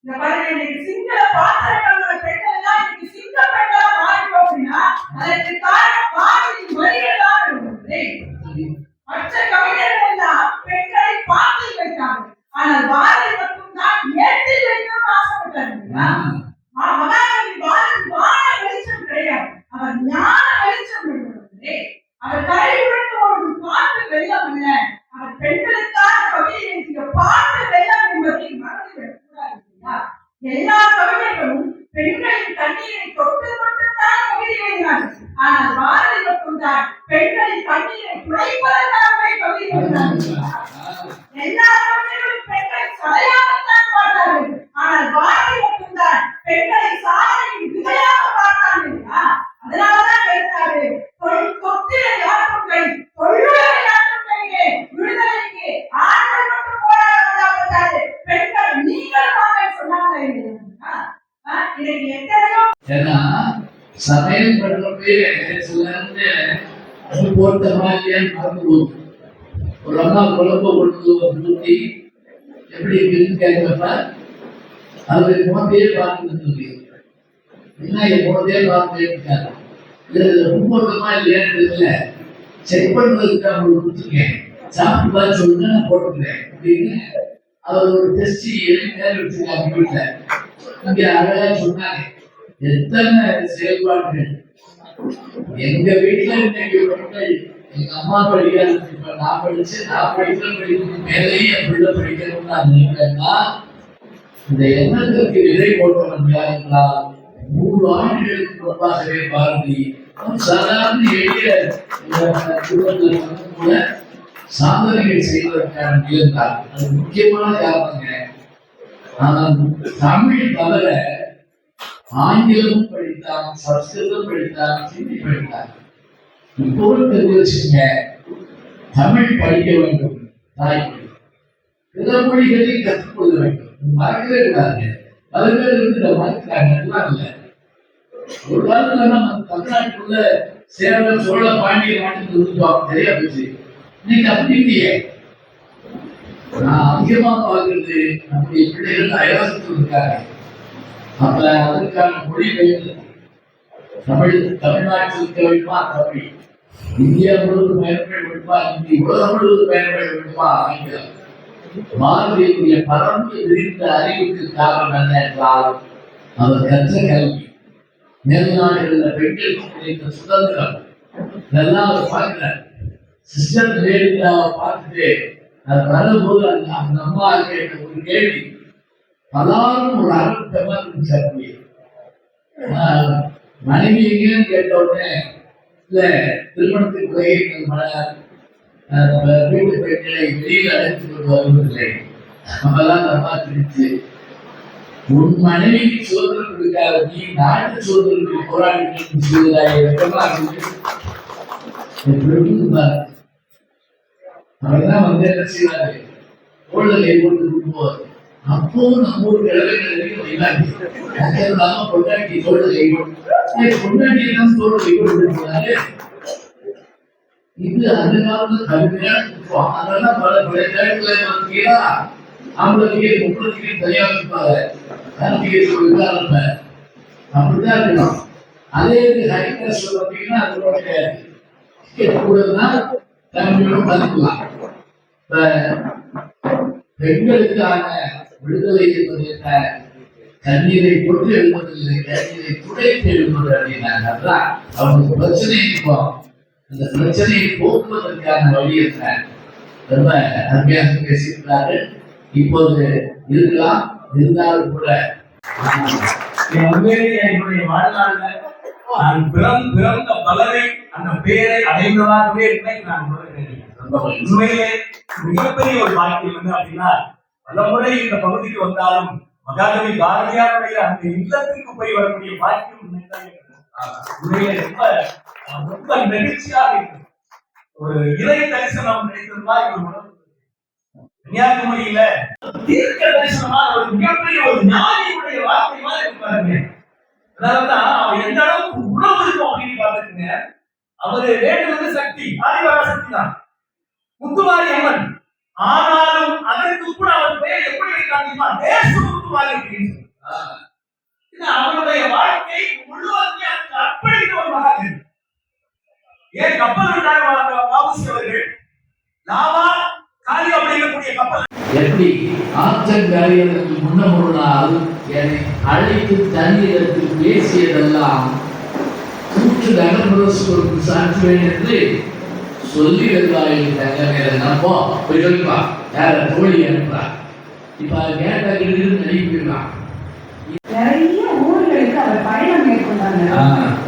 இந்த பாருங்க, இன்னைக்கு சிங்கள பாத்திரங்கள் பெண்கள் எல்லாம் இன்னைக்கு சிங்க பெண்களா மாறிட்டோம் அப்படின்னா அதற்கு காரணம் பாரதி வரிகள் தான் எழுதுவது. மற்ற கவிஞர்கள் எல்லாம் பெண்களை பாட்டி வைத்தாங்க, ஆனால் பாரதி மட்டும் தான் ஏற்றில் வைக்கணும்னு ஆசைப்பட்டாங்க. மகாகவி பாரதி வான வெளிச்சம் கிடையாது, அவர் ஞான வெளிச்சம் எழுதுவது. அவர் கரையுடன் ஒரு பாட்டு வெள்ளம் இல்ல, அவர் பெண்களுக்காக கவிதை எழுதிய பாட்டு வெள்ளம் என்பதை மறந்துவிடக் கூடாது. எல்லா கவிஞர்களும் பெண்களின் கண்ணீரை தொட்டு மட்டும்தான் கவிதை எழுதினார்கள், ஆனால் பாரதி மட்டும்தான் பெண்களின் கண்ணீரை துடைப்பதற்காகவே கவிதை எழுதினார்கள். எல்லா கவிஞர்களும் பெண்களை சடையாகத்தான் பாட்டார்கள், ஆனால் சமையல் பண்றப்பே சில போட்ட மாதிரியான்னு மறந்து போகுது. ஒரு அம்மா குழம்பு கொண்டு ஊற்றி எப்படி இருக்குன்னு கேட்கப்ப அது போட்டே பார்த்துட்டு என்ன இது போட்டே பார்த்துட்டே இருக்காரு. இதுல முன்னோட்டமா இல்லையான்னு தெரியல, செக் பண்ணுறதுக்கு அவங்களுக்கு கொடுத்துருக்கேன், சாப்பிட்டு பார்த்து சொல்லுங்க நான் போட்டுக்கிறேன் அப்படின்னு அவர் ஒரு டெஸ்ட் பேர் வச்சிருக்காங்க வீட்டுல. இங்க அழகா சொன்னாங்க எத்தனை செயல்பாடுகள் எங்க வீட்டுல இன்னைக்கு பெண்கள், எங்க அம்மா படிக்காது, நான் படிக்கிறதுக்கு மேலேயே என் பிள்ளை படிக்கணும்னு நான் நினைக்கிறேன்னா இந்த எண்ணத்திற்கு விதை போட்டவன் யாருங்களா? 3 ஆண்டுகளுக்கு முன்பாகவே பாரதி சாதாரண எளிய குடும்பத்தில் கூட சாதனைகள் செய்வதற்கான நிகழ்ந்தார். அது முக்கியமான காரணங்க. ஆனால் தமிழ் தவிர ஆங்கிலமும் படித்தான், சம்ஸ்கிருதம் படித்தான், ஹிந்தி படித்தான். இப்போது தெரிஞ்சுங்க, தமிழ் படிக்க வேண்டும், தாய்மொழி. பிற மொழிகளை கற்றுக்கொள்ள வேண்டும், மறக்கவே கூடாது. பல பேர் இதை மறக்கிறாங்க, எல்லாம் இல்லை. ஒரு காலத்துல நம்ம தமிழ்நாட்டுக்குள்ள சேலம், சோழ, பாண்டிய நாட்டுக்கு இருந்துட்டோம், சரியா போச்சு. இன்னைக்கு அப்படி இல்லையே. நான் அதிகமா பார்க்கறது நம்முடைய பிள்ளைகள் அயலாசத்தில் இருக்காங்க. அப்ப அதற்கான மொழி பெயர்ந்து தமிழ்நாட்டில் இருக்க வேண்டுமா தமிழ், இந்தியா முழுவதும் பயன்பட வேண்டுமா இந்தி, உலகம் முழுவதும் பயன்பட வேண்டுமா ஆங்கிலம். பாரதியுடைய பரந்து விரிந்த அறிவுக்கு காரணம் என்ன என்றால் அவர் கற்ற கல்வி. மேல்நாடுகளில் பெண்களுக்கு கிடைத்த சுதந்திரம் இதெல்லாம் அவர் பார்க்கிறார். சிஸ்டர் ஜெயலலிதாவை பார்த்துட்டு அது வரும்போது அந்த அம்மா கேட்ட ஒரு கேள்வி பலாரும் ஒரு அரட்டமா இருந்துச்சு. மனைவி எங்கேன்னு கேட்ட உடனே இல்ல திருமணத்துக்கு வீட்டு பெண்களை வெளியில் அழைத்து கொண்டு வருவதில்லை. நம்மெல்லாம் அம்மா திருச்சு, உன் மனைவிக்கு சுதந்திரம் கொடுக்காத நீ நாட்டு சுதந்திரத்துக்கு போராடிட்டு செய்வதாய் வெக்கமா அவர்தான் வந்து என்ன செய்வாரு, தோழலை போட்டு கொடுப்போம். அப்போ நம்ம ஒரு இளவையில்லாம பொண்டாட்டி தோழலை பொண்டாட்டி எல்லாம் தோழலை போட்டுருக்காரு. இது அந்த காலத்துல கடுமையான குற்றம். அதெல்லாம் பல நேரத்துல பார்த்தீங்கன்னா ஆம்பளத்துக்கே பொம்பளத்துக்கே தனியாக இருப்பாங்க. அப்படிதான் இருக்கணும். அதே ஹைகிளாஸ்ல பார்த்தீங்கன்னா அதோட கூடதான் தமிழும் மதிக்கலாம். பெண்களுக்கான விடுதலை என்பது என்ன? தண்ணீரை கொண்டு எழுதுவதில்லை, தண்ணீரை துடைத்து எழுதுவது அப்படின்னாங்க. அவங்களுக்கு பிரச்சனை இருக்கும், அந்த பிரச்சனையை போக்குவதற்கான வழி என்ன? ரொம்ப அருமையாக பேசியிருக்கிறார்கள். இப்போது இருக்கலாம், இருந்தாலும் கூட என்னுடைய வாழ்நாள்ல நான் பிறந்த பலரை அந்த பேரை அடைந்ததாகவே நான் உண்மையிலே மிகப்பெரிய ஒரு பாக்கியம் வந்து அப்படின்னா, பல முறை இந்த பகுதிக்கு வந்தாலும் மகாகவி பாரதியாருடைய அந்த இல்லத்திற்கு போய் வரக்கூடிய பாக்கியம் உண்மையிலே ரொம்ப நெகிழ்ச்சியாக இருக்கு. ஒரு இறை தரிசனம் கிடைத்தது மாதிரி ஒரு உணர்வு. கன்னியாகுமரியில தீர்க்க தரிசனமா ஒரு மிகப்பெரிய ஒரு ஞானியுடைய வார்த்தை மாதிரி இருப்பாருங்க. அதாவதுதான் அவர் எந்த அளவுக்கு உணவு இருக்கும் அப்படின்னு பாத்துருங்க. அவரு வேண்டுவது சக்தி, ஆதிவார சக்தி தான், முத்துமாரி அம்மன். ஆனாலும் அதற்கு கூட அவர் பெயர் எப்படி வைக்காதீமா, தேச முத்துமாரி அப்படின்னு. அவருடைய வாழ்க்கை முழுவதுமே அதுக்கு அர்ப்பணித்த ஒரு மகான். ஏன் கப்பல் விட்டார் வாபுசி அவர்கள், லாவா காலி அப்படிங்கக்கூடிய கப்பல் எப்படி ஆற்றங்காரியதற்கு முன்னமுனால் என்னை அழைத்து தண்ணீரத்தில் பேசியதெல்லாம் கூற்று நகர்முரசு சாற்றுவேன் என்று சொல்லி வருவாயில் தங்க நம்போ போய் சொல்லிப்பா யார தோழி அனுப்புறா. இப்ப கேட்டா அனுப்பிடுறான். நிறைய ஊர்களுக்கு அவர் பயணம் மேற்கொண்டாங்க.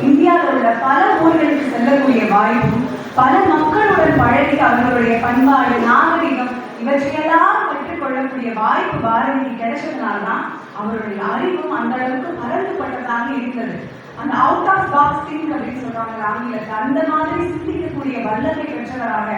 இந்தியாவில் உள்ள பல ஊர்களுக்கு செல்லக்கூடிய வாய்ப்பும், பல மக்களுடன் பழகி அவர்களுடைய பண்பாடு, நாகரிகம் இவற்றையெல்லாம் கற்றுக்கொள்ளக்கூடிய வாய்ப்பு பாரதிக்கு கிடைச்சதுனால்தான் அவருடைய அறிவும் அந்த அளவுக்கு பரந்துபட்டதாக இருந்தது. அந்த அவுட் ஆஃப் பாக்ஸ் திங்க் அப்படின்னு சொல்றாங்க ஆங்கிலத்தில், அந்த மாதிரி சிந்திக்கக்கூடிய வல்லமை பெற்றவராக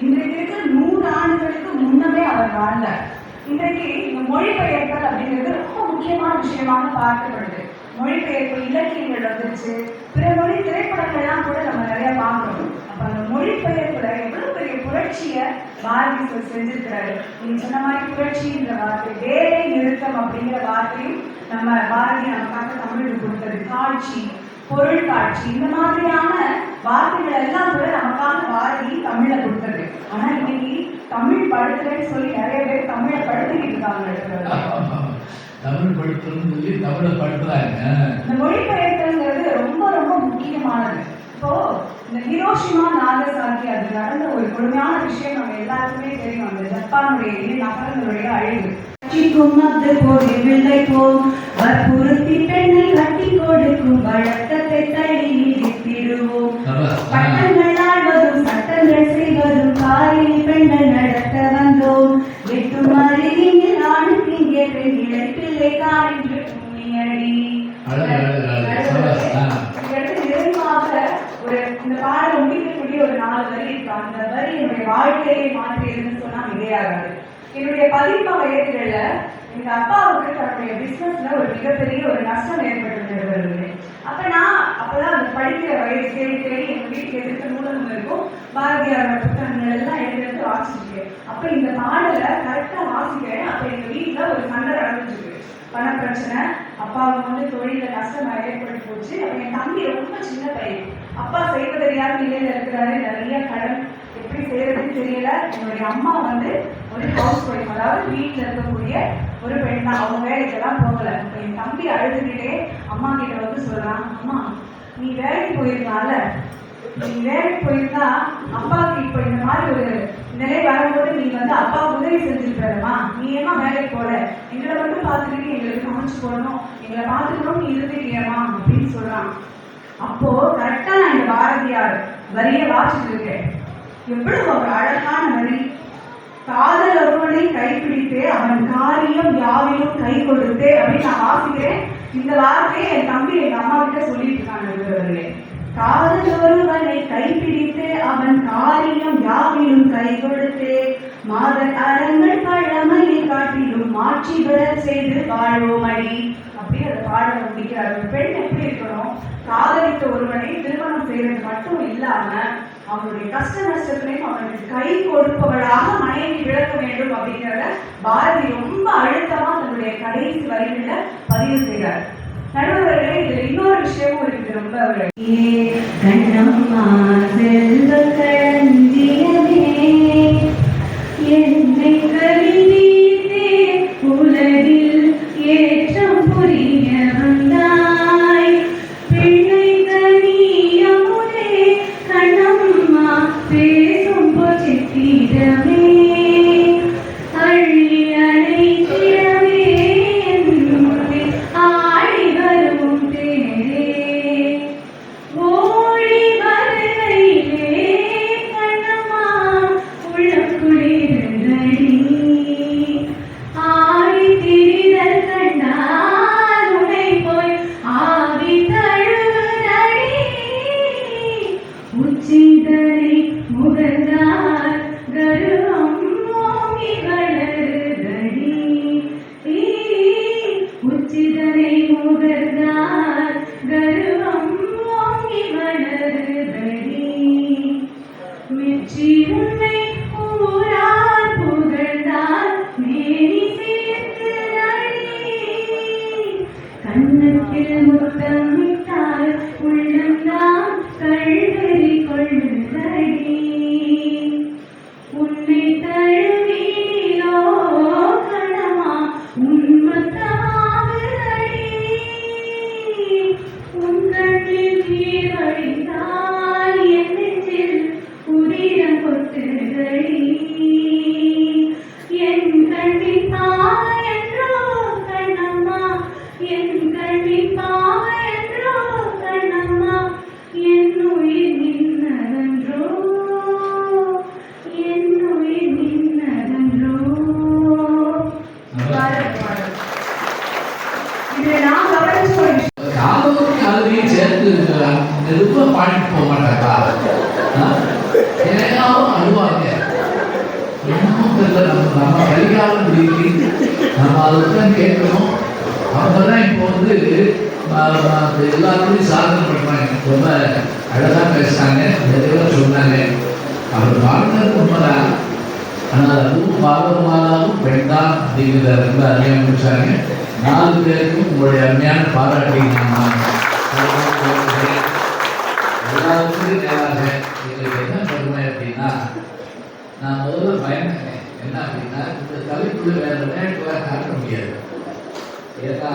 இன்றைக்கு இருக்கிற 100 ஆண்டுகளுக்கு முன்னமே அவர் வாழ்ந்தார். இன்றைக்கு இந்த மொழிபெயர்த்தல் அப்படிங்கிறது ரொம்ப முக்கியமான விஷயமாக பார்க்கப்படுது. மொழிபெயர்ப்பு இலக்கியங்கள் வந்துருச்சு, பிற மொழி திரைப்படங்கள்லாம் கூட நம்ம நிறைய பார்க்கணும். அப்ப அந்த மொழிபெயர்ப்புல எவ்வளவு பெரிய புரட்சியை பாரதி செஞ்சிருக்கிறாரு. நீங்க சொன்ன மாதிரி புரட்சின்ற வார்த்தை, வேலை நிறுத்தம் அப்படிங்கிற வார்த்தையும் நம்ம பாரதி நமக்காக தமிழுக்கு கொடுத்தது. காட்சி, பொருள் காட்சி, இந்த மாதிரியான வார்த்தைகள் எல்லாம் கூட நமக்காக பாரதி தமிழ்ல கொடுத்தது. ஆனா இன்னைக்கு தமிழ் படுத்துறேன்னு சொல்லி நிறைய பேர் தமிழை படுத்திக்கிட்டு இருக்காங்க. தமிழ் படிக்கணும்னு சொல்லி தமிழை படுத்துறாங்க. இந்த மொழிபெயர்ப்புங்கிறது ரொம்ப ரொம்ப முக்கியமானது. இப்போ இந்த ஹிரோஷிமா நாகசாகி அது நடந்த ஒரு கொடுமையான விஷயம் நம்ம எல்லாருக்குமே தெரியும். அந்த ஜப்பானுடைய நகரங்களுடைய அழிவு. வற்புறுத்தி பெண்ணை கட்டி கொடுக்கும் வழக்கத்தை தள்ளி நிறுத்திடுவோம். பட்டங்கள் ஆழ்வதும் சட்டங்கள் செய்வதும் காரில் பெண்கள் நடத்த வந்தோம். எட்டும் அருகில் ஆணுக்கு இங்கே பெண் இழைப்பில்லை காரில் துணியடி. ஒரு இந்த பாடலை முடிக்கக்கூடிய ஒரு 4 வரி இருக்கு. அந்த வரி என்னுடைய வாழ்க்கையை மாற்றியதுன்னு சொன்னா மிகையாகாது. என்னுடைய 15 வயதுகள்ல எங்க அப்பாவுக்கு தன்னுடைய பிசினஸ்ல ஒரு மிகப்பெரிய ஒரு நஷ்டம் ஏற்பட்டிருந்தது. அப்பதான் அந்த படிக்கிற வயசு தேடி எங்க வீட்டுக்கு எதிர்க்க நூலகம் இருக்கும். பாரதியாரோட புத்தகங்கள் எல்லாம் எடுத்து வாசிச்சிருக்கேன். அப்ப இந்த பாடலை கரெக்டா வாசிக்கிறேன். அப்ப எங்க வீட்டுல ஒரு சண்டை நடந்துருக்கு. பண பிரச்சனை, அப்பாவுக்கு தொழில நஷ்டம் ஏற்பட்டு போச்சு. அப்ப என் தம்பி ரொம்ப சின்ன பையன், அப்பா செய்வதறியாத நிலையில இருக்கிறாரு, நிறைய கடன், எப்படி செய்யறதுன்னு தெரியல. என்னுடைய அம்மா ஒரு ஹவுஸ் ஒய்ஃப், அதாவது வீட்டுல இருக்கக்கூடிய ஒரு பெண் தான். அவங்க வேலைக்கெல்லாம் போகல. இப்ப என் தம்பி அழுதுகிட்டே அம்மா கிட்ட சொல்றான், அம்மா நீ வேலைக்கு போயிருந்தால, நீ வேலைக்கு போயிருந்தா அப்பாவுக்கு இப்ப இந்த மாதிரி ஒரு நிலை வரும்போது நீ அப்பாவுக்கு உதவி செஞ்சுருப்பமா, நீ ஏமா வேலைக்கு போல, எங்களை பார்த்துக்கிட்டு எங்களுக்கு சமைச்சு போடணும், எங்களை பார்த்துக்கணும், நீ இருந்துக்கியமா அப்படின்னு சொல்றான். அப்போ கரெக்டா நான் இந்த பாரதியார் வரிய வாசிட்டு இருக்கேன். எவ்வளவு ஒரு அழகான வரி. காதல் ஒருவனை கைப்பிடித்தே அவன் காரியம் யாவிலும் கை கொடுத்தே அப்படின்னு நான் வாசிக்கிறேன். இந்த வார்த்தையை என் தம்பி எங்க அம்மா கிட்ட சொல்லிட்டு இருக்காங்க. காதல் ஒருவனை கைப்பிடித்து அவன் காரியம் யாவிலும் கை கொடுத்து மாதன் அறங்கள் பழமையை காட்டிலும் மாற்றி பெற செய்து வாழ்வோமடி அப்படி அந்த பாடலை முடிக்கிறார். ஒரு பெண் எப்படி இருக்கணும், காதலித்த ஒருவனை திருமணம் செய்யறது மட்டும் இல்லாம அவனுடைய கஷ்ட நஷ்டத்திலையும் அவனுக்கு கை கொடுப்பவளாக மனைவி விளக்க வேண்டும் அப்படிங்கிறத பாரதி ரொம்ப அழுத்தமா தன்னுடைய கடைசி வரிகளை பதிவு செய்கிறார். நடுவர்களே, இதுல இன்னொரு விஷயமும் இருக்குது. ரொம்ப கண்ணம்மா செல்வ களஞ்சியமே என்னை கவிதே உலகில் ஏற்றம் புரிய வந்தாய் பிள்ளை கனியமுதே கண்ணம்மா பேசும் பொச்சித்திரமே அள்ளி அணைக்கிறவே ஆடி வரும் தேரே ஓடி வருகையிலே கண்ணம்மா உள்ளம் குளிர்ந்தடி ஆடி திரிதல் கண்டால் உனை போய் ஆவி தழுவுதடி உச்சிதனை முகந்தார் கருவம் ஓங்கி வளருதடி உச்சிதனை முகந்தார் கருவம் ஓங்கி வளருதடி மெச்சி உன்னை ஊரார் புகழ்ந்தார் மேனி சேர்த்து அடி கண்ணத்தில் முத்தமிட்டால் உள்ளம்தான் கல்வெறி கொள்ளுதடி உன்னை தழுவிலோ கணமா உன்மத்தமாகுதடி உன் கண்ணில் நீர் வழிந்தால் என் நெஞ்சில் உதிரம் கொட்டுதடி என் கண்ணின் பாவை என்றோ கண்ணம்மா என் கண்ணின் பாவை என்றோ கண்ணம்மா என் உயிர் நின்னதன்றோ என் உயிர் நின்னதன்றோ. இது நான் கவனிச்ச ஒரு விஷயம். காதலும் கல்வியும் சேர்த்து ரொம்ப பாடிட்டு போக மாட்டாங்களா? ஏனாவும் அழுவாங்க. என்னமும் தெரியல, நம்ம கலிகாலம் முடியுது, நம்ம அதை தான் கேட்கணும். அவங்க தான் இப்போ எல்லாருமே சாதனை பண்ணுறாங்க. ரொம்ப அழகாக பேசுனாங்க, நிறைய சொன்னாங்க. அவர் வாழ்ந்தது உண்மைதான். ஆனால் அதுவும் பாவமானாலும் வேண்டாம் அப்படிங்கிறத ரொம்ப அருமையாக முடிச்சாங்க. 4 பேருக்கும் உங்களுடைய அருமையான பாராட்டை நான் எல்லாருக்கும் நேராக எங்களுக்கு என்ன பெருமை அப்படின்னா, நான் முதல்ல பயந்தேன். என்ன அப்படின்னா, இந்த தலைக்குள்ள வேற விளையாட்டுல காட்ட முடியாது. ஏன்னா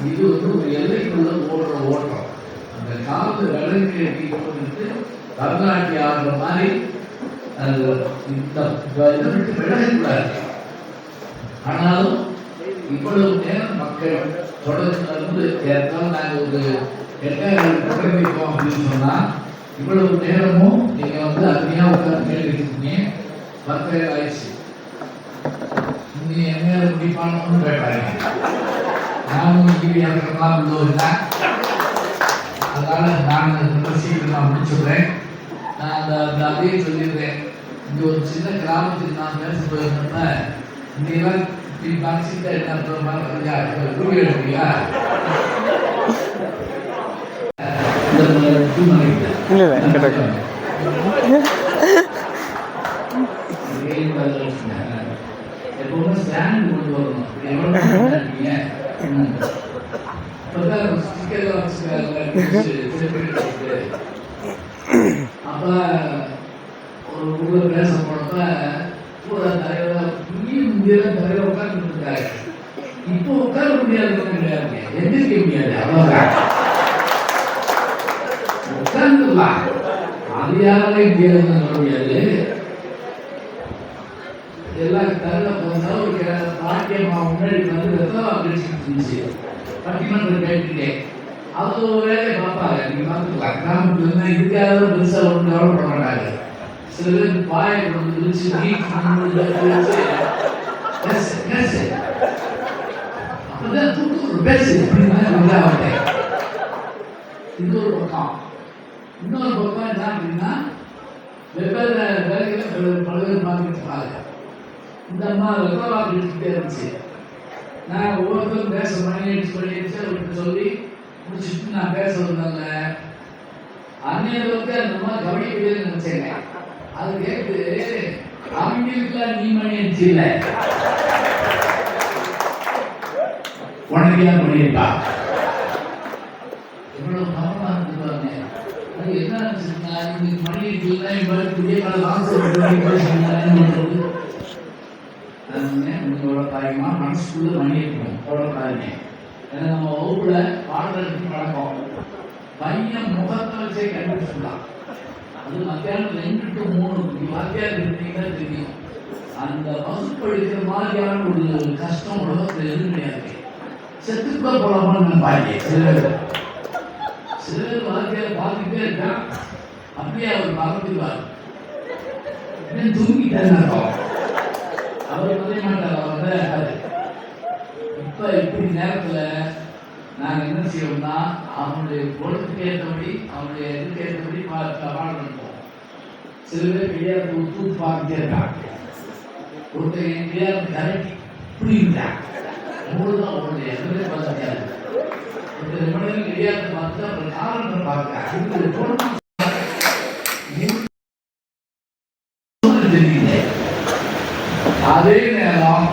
இது ஒரு எல்லைக்குள்ள ஓடுற ஓட்டம். அந்த காலத்து விலங்கு எப்படி போட்டு பரதநாட்டியம் ஆடுற மாதிரி இந்த இதை விட்டு விலகக்கூடாது. ஆனாலும் இவ்வளவு நேரம் மக்கள் தொடர்ந்து ஏற்றாலும் நாங்கள் ஒரு 8,000 குறைந்திருக்கோம் அப்படின்னு சொன்னா, இவ்வளவு நேரமும் நீங்க அருமையா உட்கார்ந்து கேட்டுருக்கீங்க. 10,000 ஆயிடுச்சு. நீ என்ன முடிப்பானு கேட்டாங்க. நானும் இருக்கிறதெல்லாம் உள்ளதுதான். அதனால நான் சீக்கிரமா முடிச்சுடுறேன். நான் அந்த அப்படியே சொல்லிடுறேன். இங்க ஒரு சின்ன கிராமத்துக்கு நான் பேச போயிருந்தப்ப இங்கெல்லாம் இப்படி படிச்சுட்டு என்ன கூலி எடுப்பியா எப்பவுமே ஸ்டாண்ட் கொண்டு வரணும். அப்ப ஒரு ஊர்ல பேச போனப்ப கூட தலைவர் இந்தியில தலைவர் உட்கார்ந்து இருக்காரு. இப்போ உட்கார முடியாது, கிடையாது, எந்திரிக்க முடியாது. அவ்வளவுதான் உட்கார்ந்துலாம். அது யாரால இந்தியாவில் சொல்ல முடியாது. எல்லாம் தள்ள போனா ஒரு பாக்கியமா முன்னாடி வந்து ரத்தம் அடிச்சு பட்டிமன்றம் கேட்டுட்டேன். அது ஒரு வேலையை பார்ப்பாங்க. நீங்க பார்த்துக்கலாம், கிராமத்துல இதுக்காக பெருசா ஒன்று கவலைப்பட மாட்டாங்க. சில பேருக்கு பாயை கொண்டு விரிச்சு அப்பதான் தூக்கு பேசு அப்படின்னு வந்தேன். இது ஒரு பக்கம். இன்னொரு பக்கம் என்ன அப்படின்னா, வெவ்வேறு வேலைகளை பல்வேறு பார்த்துட்டு இந்த அம்மா வெப்பமா எடுத்துக்கிட்டே இருந்துச்சு. நான் ஒவ்வொருத்தரும் பேச பண்ணிடுச்சு சொல்லி முடிச்சுட்டு நான் பேச வந்தாங்க. அந்நியர்களுக்கு அந்த மாதிரி கவனிக்கவே நினைச்சேங்க. அது கேட்டு அவங்களுக்குலாம் நீ மணி அடிச்சு இல்லை, உனக்கு ஏன் பண்ணியிருக்கா இவ்வளவு கவனமா இருந்துருவாங்க. அது என்ன நினைச்சிருந்தா இன்னைக்கு மணி அடிச்சுன்னா இவ்வளவு புதிய உங்களோட காரியமா மனசுக்குள்ள மணி இருக்கணும். காரியமே ஏன்னா நம்ம வகுப்புல பாடுறதுக்கு பழக்கம். பையன் முகத்தை வச்சே கண்டுபிடிச்சிடலாம். அது மத்தியானம் 2 to 3 வாத்தியார் இருந்தீங்கன்னா தெரியும். அந்த வகுப்பு எடுக்கிற மாதிரியான ஒரு கஷ்டம் உலகத்தில் எதுவும் கிடையாது. செத்துக்க போலாமான்னு பாருங்க. சிலர் வாத்தியார் பார்த்துட்டே இருக்கான், அப்படியே அவர் மறந்துடுவார். தூங்கிட்டாரு அவர் பண்ண மாட்டார். அவர் இப்ப இப்படி நேரத்துல நாங்க என்ன செய்வோம்னா, அவனுடைய பொழுதுக்கு ஏற்றபடி அவனுடைய இதுக்கு ஏற்றபடி பாடுறோம். சில பேர் கிடையாது தூத்து பார்த்துட்டே இருக்காங்க. ஒருத்தர் கிடையாது கரெக்ட் இப்படி இருக்காங்க. மூணுதான் உங்களுடைய எதுவுமே பார்த்துட்டே ஒருத்தர் மனிதன் கிடையாது பார்த்து அப்புறம் காரணத்தை பார்க்க அதே நேரம்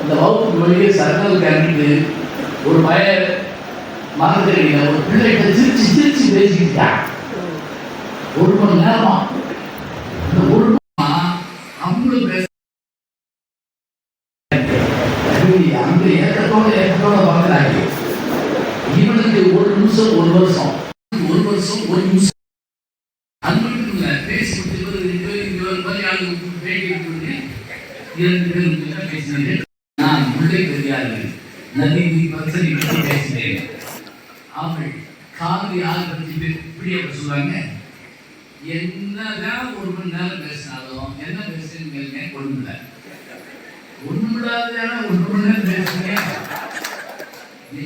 இந்த வகுப்புக்கு வெளியே சர்க்கல் கண்டிட்டு ஒரு பையன் மறந்துடுங்க ஒரு பிள்ளைகிட்ட சிரிச்சு சிரிச்சு பேசிக்கிட்டான். 1 மணி நேரமா இந்த 1 அவங்களும் பேச அந்த ஏக்கத்தோட பார்க்கிறாங்க. இவனுக்கு 1 நிமிஷம் 1 வருஷம் 1 வருஷம் 1 நிமிஷம் அன்புக்குள்ள பேசி பேசினேன். நான் உள்ளே தெரியாது நதி பிரச்சனை பற்றி பேசினேன். அவள் காவிரி ஆள் பற்றி இப்படியே சொல்லுவாங்க. என்னதான் 1 மணி நேரம் பேசினாலும் என்ன பேசுறீங்க ஒண்ணுல ஒண்ணுமிடாத 1 மணி நேரம் பேசுறீங்க.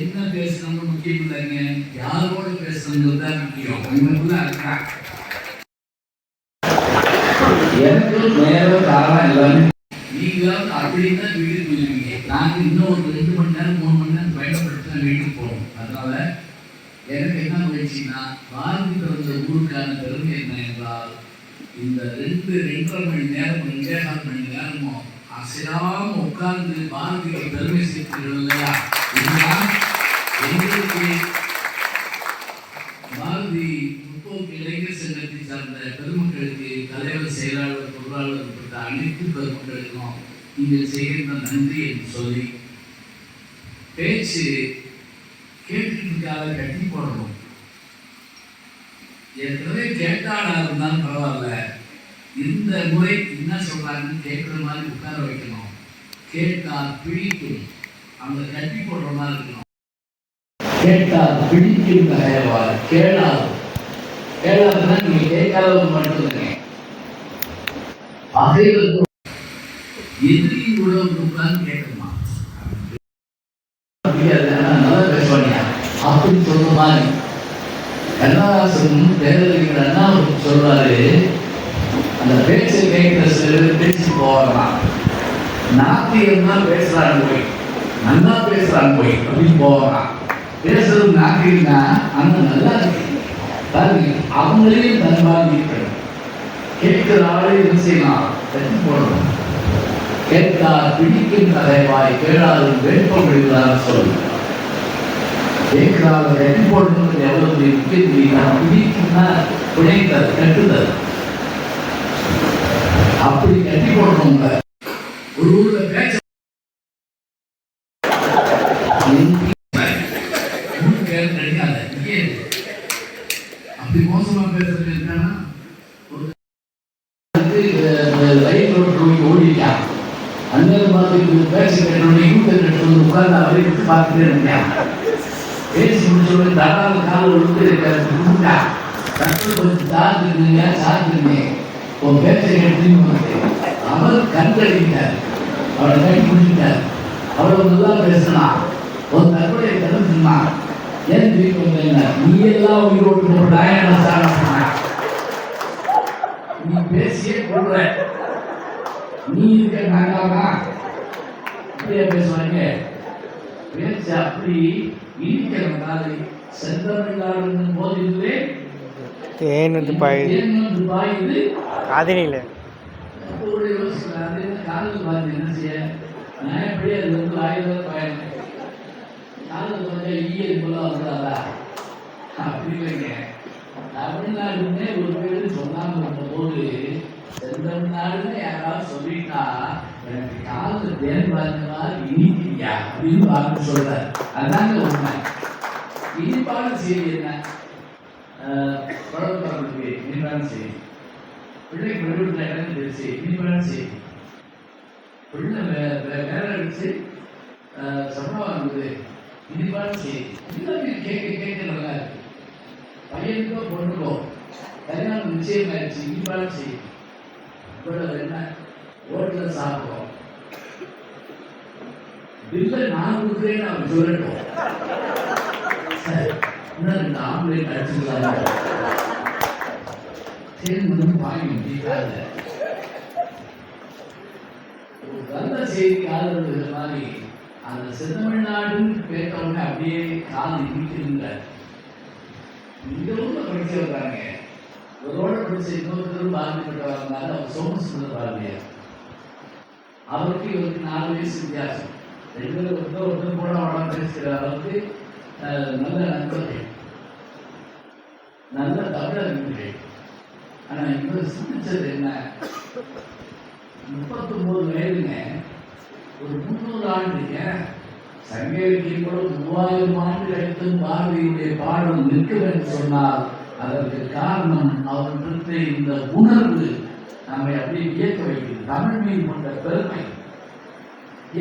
என்ன பேசணும்னு முக்கியம் இல்லைங்க, யாரோடு பேசணுங்கிறது தான் முக்கியம். உங்களுக்குள்ள இருக்கா எனக்கு நேரம் காரணம் எல்லாமே நீங்களாவது அப்படின்னு தான் வீட்டுக்கு போயிருவீங்க. நாங்கள் இன்னும் ஒரு 2 மணி நேரம் 3 மணி நேரம் பயணப்படுத்தி தான் வீட்டுக்கு போவோம். அதனால எனக்கு என்ன முயற்சினா பாரதி பிறந்த ஊருக்கான பெருமை என்ன என்றால் இந்த 2.5 மணி நேரம் 2.5 மணி நேரமும் அசையாம உட்கார்ந்து பாரதியை பெருமை சேர்க்கிறோம் இல்லையா? இதுதான் எங்களுக்கு பாரதி முற்போக்கு இளைஞர் சங்கத்தை சார்ந்த பெருமக்களுக்கு தலைவர், செயலாளர், பொருளாளர் உட்பட்ட அனைத்து பெருமக்களுக்கும் நீங்கள் செய்கின்ற நன்றி என்று சொல்லி பேச்சு கேட்டுக்காக கட்டி போடணும். ஏற்கனவே கேட்டாளா இருந்தாலும் பரவாயில்ல, இந்த முறை என்ன சொல்றாங்கன்னு கேட்கிற மாதிரி உட்கார வைக்கணும். கேட்டால் பிடிக்கும், அந்த கட்டி போடுற மாதிரி இருக்கணும். கேட்டால் பிடிக்கும் தகவல், கேளாது கேளாதுன்னா நீங்க கேட்காதவங்க மட்டும் இருக்கேன். பகைவர்கள் எதிரி உழவு உட்கார்ந்து கேட்கணுமா? நல்லா பேசுவாங்க அப்படின்னு சொல்ற மாதிரி கண்ணதாசன் பேரறிஞர் அண்ணாவுக்கு சொல்றாரு, அந்த பேச்சை கேட்கிற சிலர் பேச்சு போவாங்களாம். நாத்தியம் தான் பேசுறாங்க போய், நல்லா பேசுறாங்க போய் அப்படின்னு போவாங்களாம். பேசுறது நாத்தியம்னா அந்த நல்லா இருக்கு பாருங்க, அவங்களையும் தன்பாக இருக்கணும். கேட்கிற ஆளே என்ன செய்யலாம், கட்டி போடணும். கேட்கார் பிடிக்கும் தகைவாய், கேளாது வேட்பம் விடுவதாக சொல்லுங்க. கேட்கிறாள் கட்டி போடணும் எவ்வளவு முக்கியம். பிடிக்கும்னா பிழைத்தல், கட்டுதல். அப்படி கட்டி போடணும். ஒரு ஊர்ல பேச்ச அப்படி மோசமா பேசுறது என்னன்னா, ரயில் ரோட் ஓடிட்டான். அந்த மாதிரி பேச்சு கேட்டோட யூடியூப் உட்கார்ந்து அவரை பார்த்துட்டே இருந்தேன். பேசி முடிச்சோட தடாத கால கொடுத்தா கொஞ்சம் சார்ந்துருந்தீங்க சார்ந்துருந்தேன். உன் பேச்சை கேட்டு அவர் கண்கழிட்டார், அவரை கட்டி முடிச்சுட்டார். அவ்வளவு நல்லா பேசினான், ஒரு தற்போதைய கடன் சொன்னான். ஏன் வீட்டு வந்தீங்க, நீ எல்லாம் உயிரோட்டு நீ பேசியே கொள்ற, நீ இருக்க நாங்களா அப்படியே பேசுவாங்க. பேச்சு அப்படி இனிக்கிறதுனால செந்தமிழ்நாடு போதிலே தேன் பாயுது காதலியில காதல் பாருங்க என்ன செய்ய. நான் எப்படி அது வந்து ஆயுதம் பயன் காதல் வந்து ஈயல் போல வந்தாதா அப்படி இல்லைங்க. தமிழ்நாடுன்னே ஒரு பேர் சொன்னாங்க இருந்த போது, செந்தமிழ்நாடுன்னு யாராவது சொல்லிட்டா எனக்கு காதல் தேன் பாருங்களா இனிக்கிறியா அப்படின்னு பார்த்து சொல்றாரு. அதாங்க உண்மை. இனிப்பான செய்தி என்ன, குழந்தைகளுக்கு இனிப்பான செய்தி, பிள்ளைக்கு வெளியூர்ல இடம் தெரிச்சு இனிப்பான செய்தி, பிள்ளை வேலை அடிச்சு சம்பளம் இருக்குது இனிப்பான செய்தி. எல்லாமே கேட்க கேட்க நல்லா இருக்கு. பையனுக்கோ பொண்ணுக்கோ கல்யாணம் நிச்சயம் ஆயிடுச்சு இனிப்பான செய்தி. இவ்வளவு என்ன ஹோட்டலில் சாப்பிடுறோம், பில்லை நான் கொடுக்குறேன்னு அவன் சொல்லட்டும். இன்னும் 2 ஆம்பளைட் அடிச்சுக்கலாம் சேர்ந்து வாங்கி ஒரு நல்ல செய்தி காதல் மாதிரி அந்த செந்தமிழ்நாடுன்னு கேட்டவங்க அப்படியே காது இடிக்கின்ற. இந்த ஊர்ல படிச்சு வர்றாங்க, ஒருவோட படிச்ச இன்னொருத்தரும் பாதிக்கப்பட்டவங்க. அவர் சோமசுந்தர பாரதியார், அவருக்கு இவருக்கு 4 வயசு வித்தியாசம். 2 பேரும் ஒருத்தர் கூட வளம் பேசுகிற அளவுக்கு நல்ல நண்பர்கள், நல்ல தமிழர்கள். ஆனா இவர் சிந்திச்சது என்ன, 39 வயதுங்க, ஒரு 300 ஆண்டுங்க சங்க இலக்கியங்களோட 3000 ஆண்டு கழித்தும் பாரதியுடைய பாடல் நிற்கும் என்று சொன்னால் அதற்கு காரணம் அவர்களுக்கு இந்த உணர்வு நம்மை அப்படியே இயக்க வைக்கிறது. தமிழ் மீது கொண்ட பெருமை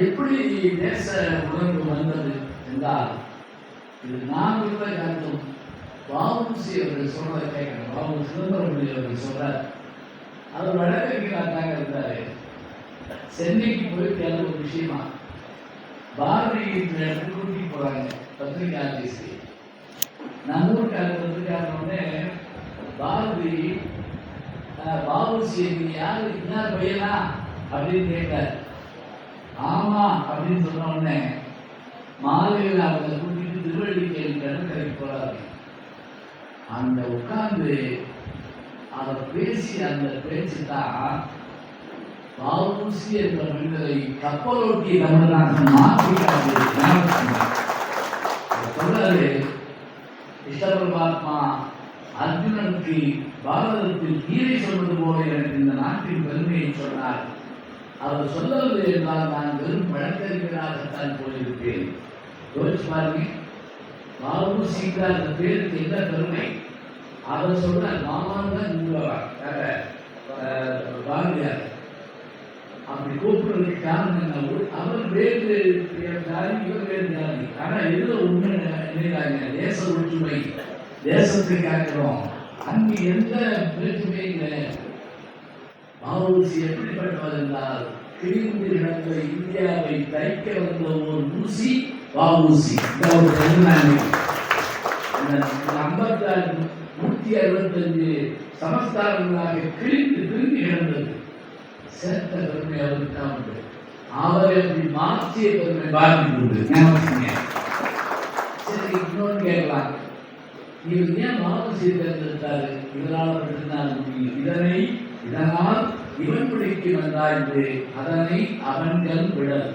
எப்படி தேச உணர்வு வந்தது என்றால், இது நான் உள்ள கருத்தும் வ.உ.சி. அவர்கள் சொல்றதை கேட்கணும். வ.உ. சிதம்பரம் அவர்கள் சொல்றார், அவர் வழக்கறிஞராக இருந்தாரு. சென்னைக்கு போயிட்டு அது ஒரு விஷயமா பாரதி இந்த இடத்துக்கு கூட்டி போறாங்க பத்திரிகை ஆபீஸ்க்கு. நம்ம ஊருக்கார பத்திரிகாரனே பாரதி வ.உ.சி. யாரு இன்னார் பையனா அப்படின்னு கேட்டார். ஆமா அப்படின்னு சொன்ன உடனே மாலையில் அவங்களை கூட்டிட்டு திருவள்ளிக்கேணி கடற்கரைக்கு போறாரு. அந்த உட்கார்ந்து அவர் பேசிய அந்த பேச்சு தான் வஉசி என்ற மனிதரை கப்பலோட்டி தமிழ்நாட்டில் மாற்றி சொல்றாரு. கிருஷ்ண பரமாத்மா அர்ஜுனனுக்கு பாரதத்தில் கீரை சொல்வது போல எனக்கு இந்த நாட்டின் பெருமையை சொன்னார். அவர் சொல்லவில்லை என்றால் நான் வெறும் வழக்கறிஞராகத்தான் போயிருப்பேன். யோசிச்சு பாருங்க, வஉசிக்கு அந்த பேருக்கு என்ன பெருமை. அவர் சொல்ற மாமான் பாரதியார் அப்படி கூப்பிடுறதுக்கு காரணம் என்ன? அவர் வேறு ஜாதி, இவர் வேறு ஜாதி. ஆனா எதுல உண்மை நினைக்கிறாங்க? தேச ஒற்றுமை, தேசத்தை காக்கிறோம். அங்கு எந்த பிரச்சனை இல்லை. வஉசி எப்படிப்பட்டவர் என்றால் கிழிந்து கிடந்த இந்தியாவை தைக்க வந்த ஒரு ஊசி வஉசி. 165 சமஸ்தானங்களாக கிழிந்து திரும்பி கிடந்தது. சேர்த்த பெருமை அவருக்கு தான் உண்டு. அவரை அப்படி மாற்றிய பெருமை பாரதிக்கு உண்டு. சரி, இன்னொன்று கேட்கலாம். இவர் ஏன் வஉசி தேர்ந்தெடுத்தாரு? இதனால் மட்டும்தான் முடியும். இதனால் இவன் பிடிக்கும் என்றாய்ந்து அதனை அவன்கள் விடல்.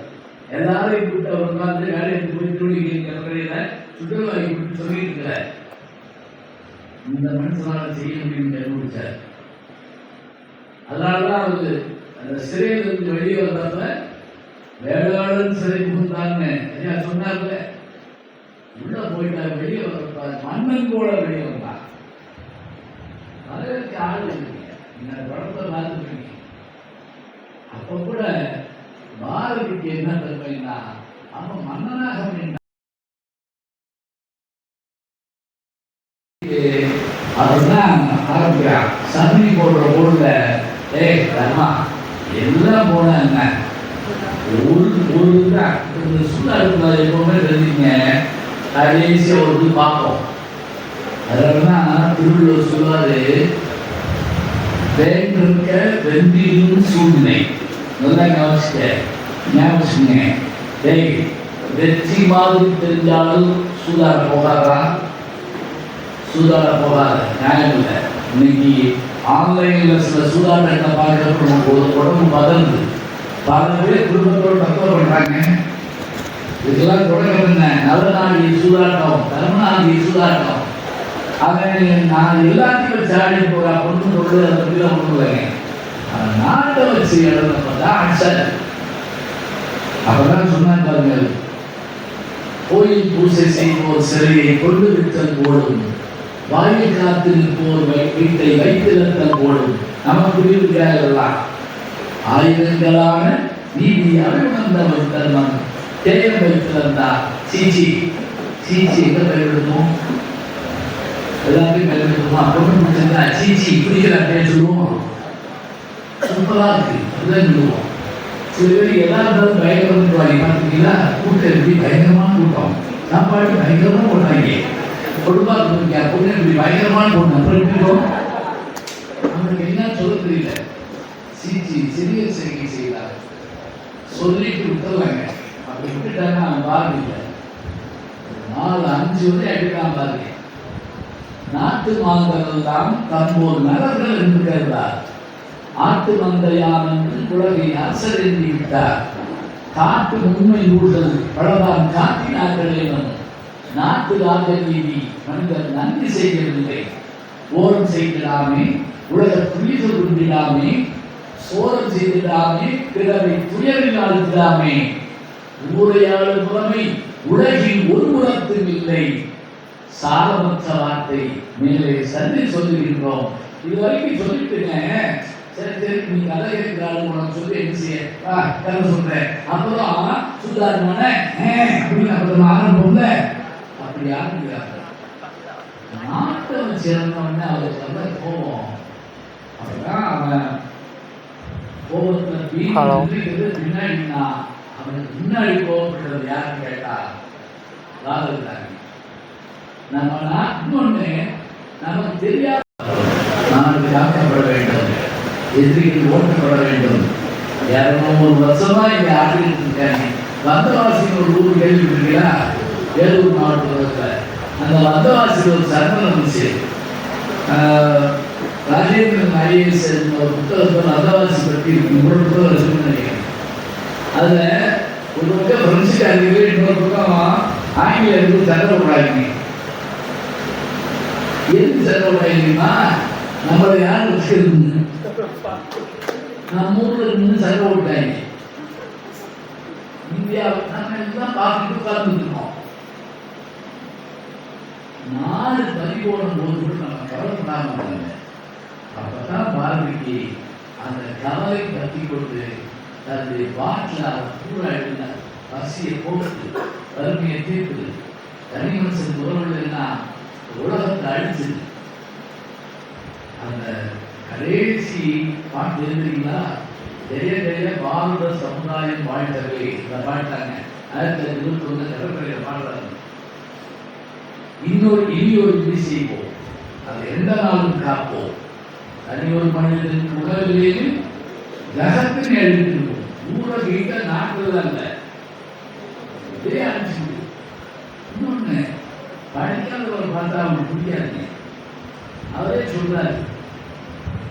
எல்லாரையும் கூட்ட உட்கார்ந்து வேலையை போய் துணிகிற சுற்றுலாவை கூட்டு சொல்லியிருக்கிற இந்த மனுஷனால செய்ய முடியும் கண்டுபிடிச்சார். அதனாலதான் அவரு அந்த சிறையிலிருந்து வெளியே வந்தப்ப வேளாளன் சிறை புகுந்தான்னு சொன்னார்ல. உள்ள போயிட்டார். வெளியே வந்தப்ப மன்னன் கூட வெளியே வந்தான். அதற்கு ஆள் இருக்கீங்க, இந்த படத்தை பார்த்துருக்கீங்க. அப்ப கூட பாரதிக்கு என்ன பெருமைன்னா அவன் மன்னனாக அதுதான் ஆரம்பிக்கிறான். சன்னி போடுற போடுல தர்மா எல்லாம் போன என்ன ஒரு தான் சூழா இருக்கிறது எப்பவுமே தெரிஞ்சுங்க. கடைசியா ஒரு பார்ப்போம். அதனாலதான் திருவள்ளுவர் சொல்லுவாரு, வேண்டிருக்க வென்றியும் சூழ்நிலை. நல்லா ஞாபகம். வெற்றி மாதிரி தெரிஞ்சாலும் சூதாட போகாதா? சூதாட போகாத. நியாயம் இல்லை. இன்னைக்கு ஆன்லைன்ல சில சூதாட்டத்தை பார்க்கறப்ப நமக்கு ஒரு உடம்பு பதந்து பல பேர் குடும்பத்தோடு தற்கொலை பண்றாங்க. இதெல்லாம் தொடக்கம் என்ன? நவநாடி சூதாட்டம், கருணாநிதி சூதாட்டம். அவன் நான் எல்லாத்தையும் சாடி போறா பொண்ணு சொல்லு, அதை பற்றி ஒன்றும் இல்லைங்க. நாட்டை வச்சு எழுதப்பதான் ஆன்சர். அப்பதான் சொன்னாங்க பாருங்க, கோயில் பூசை செய்வோர் சிலையை கொண்டு விட்டல் போடும், வாயில் காத்திருப்போர் வீட்டை வைத்திருத்தல் போடும். நமக்கு புரியுதுலாம். ஆயுதங்களான நீதி அருணந்தவர் தர்மம் தேயம் வைத்திருந்தா சீச்சி சீச்சி எங்க பயன்படுத்தும்? எல்லாத்தையும் பயன்படுத்துவோம். பொண்ணு முடிச்சிருந்தா சீச்சி இப்படிங்கிற பேசுவோம். சூப்பரா இருக்கு, அதுதான் சொல்லுவோம். சில பேர் எல்லாரும் பயங்கரம் பார்த்தீங்களா? கூட்டம் எப்படி பயங்கரமான கூட்டம், சாப்பாடு பயங்கரமா போட்டாங்க. கொடுப்பா பொண்ணு இப்படி பயங்கரமான பொண்ணு அப்புறம் எப்படிக்கும் அவங்களுக்கு என்ன சொல்ல தெரியல. சீச்சி சிறிய செய்கை செய்தார் சொல்லிட்டு விட்டுறாங்க. அப்படி விட்டுட்டாங்க. அவன் பாருங்க 4-5 வரை அடிக்கலாம் பாருங்க. நாட்டு மாந்தர்கள் எல்லாம் தம்போர் நலர்கள் என்று கருதார். ஆட்டு மந்தையான் என்று குலகை அரசர் என்று விட்டார். காட்டு உண்மை நூல்கள் பலதான் காட்டினார்களேனும் நாட்டு ராஜநீதி மனிதர் நன்றி செய்யவில்லை. ஓரம் செய்திடாமே, உலக துணிதல் உண்டிடாமே, சோரம் செய்திடாமே, பிறரை துயரில் ஆழ்த்திடாமே. ஊரையாளர் புறமை உலகில் ஒரு புறத்தும் இல்லை. சாலமற்ற வார்த்தை மேலே சந்தை சொல்லுகின்றோம். இது வரைக்கும் சொல்லிட்டுங்க. சரி சரி, நீ கதை கேட்கிறாள் உனக்கு சொல்லி என்ன செய்ய கதை சொல்றேன். அப்புறம் சுதாரணமான அப்படின்னு அப்புறம் ஆரம்பம்ல அப்படி ஆரம்பிக்கிறாங்க. நாட்டை சேர்ந்தவொடனே அவருக்கு வந்து கோபம். அப்பதான் அவன் கோபத்தை பின்னாடினா அவனுக்கு முன்னாடி கோபப்படுறது யாருன்னு கேட்டா ராகுல்காந்தி. நம்ம இன்னொன்னு நமக்கு தெரியாத நாடு காக்கப்பட வேண்டும், எதிரிகள் ஓட்டப்பட வேண்டும். 200 வருஷமா இங்க ஆட்டிட்டு இருக்காங்க. வந்தவாசி ஒரு ஊர் கேள்விப்பட்டீங்களா? வேலூர் மாவட்டத்தில் அந்த வந்தவாசி ஒரு சரணம் இருந்துச்சு. ராஜேந்திரன் ஐஏஎஸ் ஒரு புத்தகத்தில் அந்தவாசி பற்றி ஒரு புத்தகம் இருக்குன்னு நினைக்கிறேன். அதில் ஒரு பக்கம் பிரெஞ்சுக்காரர்கள் இன்னொரு பக்கம் ஆங்கிலேயர்கள் சண்டை போடாதீங்க. எதுக்கு சண்டை போடாதீங்கன்னா நம்மளை யார் வச்சுக்கிறது, நம்ம ஊரில் இருந்து சண்டை போட்டாங்க. இந்தியாவில் நம்ம எல்லாம் பார்த்துட்டு உட்கார்ந்துருக்கோம். நாடு பறிபோடும் போது கூட நம்ம கவலைப்படாமல் அப்பதான் பாரதிக்கு அந்த கவலை பற்றி கொண்டு தன்னுடைய பாட்டில் அவர் பூரா எழுதினார். பசியை போட்டு வறுமையை தீர்க்குது, தனி மனுஷன் உறவுகள்னா உலகத்தை அழிச்சது. அந்த கடைசி பாட்டு எழுதுறீங்களா, ஜெய ஜெய பாரத சமுதாயம் வாழ்ந்தவை இந்த பாட்டாங்க. 1921 கடற்கரையில் பாடுறாங்க. இனியொரு விதி செய்வோம், அதை எந்த நாளும் காப்போம், தனி ஒரு மனிதனுக்கு உலகிலேயே ஜகத்தினை எழுதிருப்போம். ஊர வீட்ட நாட்டில் அல்ல, இதே அழிச்சு. இன்னொன்னு படிக்காதவரை பார்த்தா அவனுக்கு பிடிக்காது. அவரே சொல்றாரு,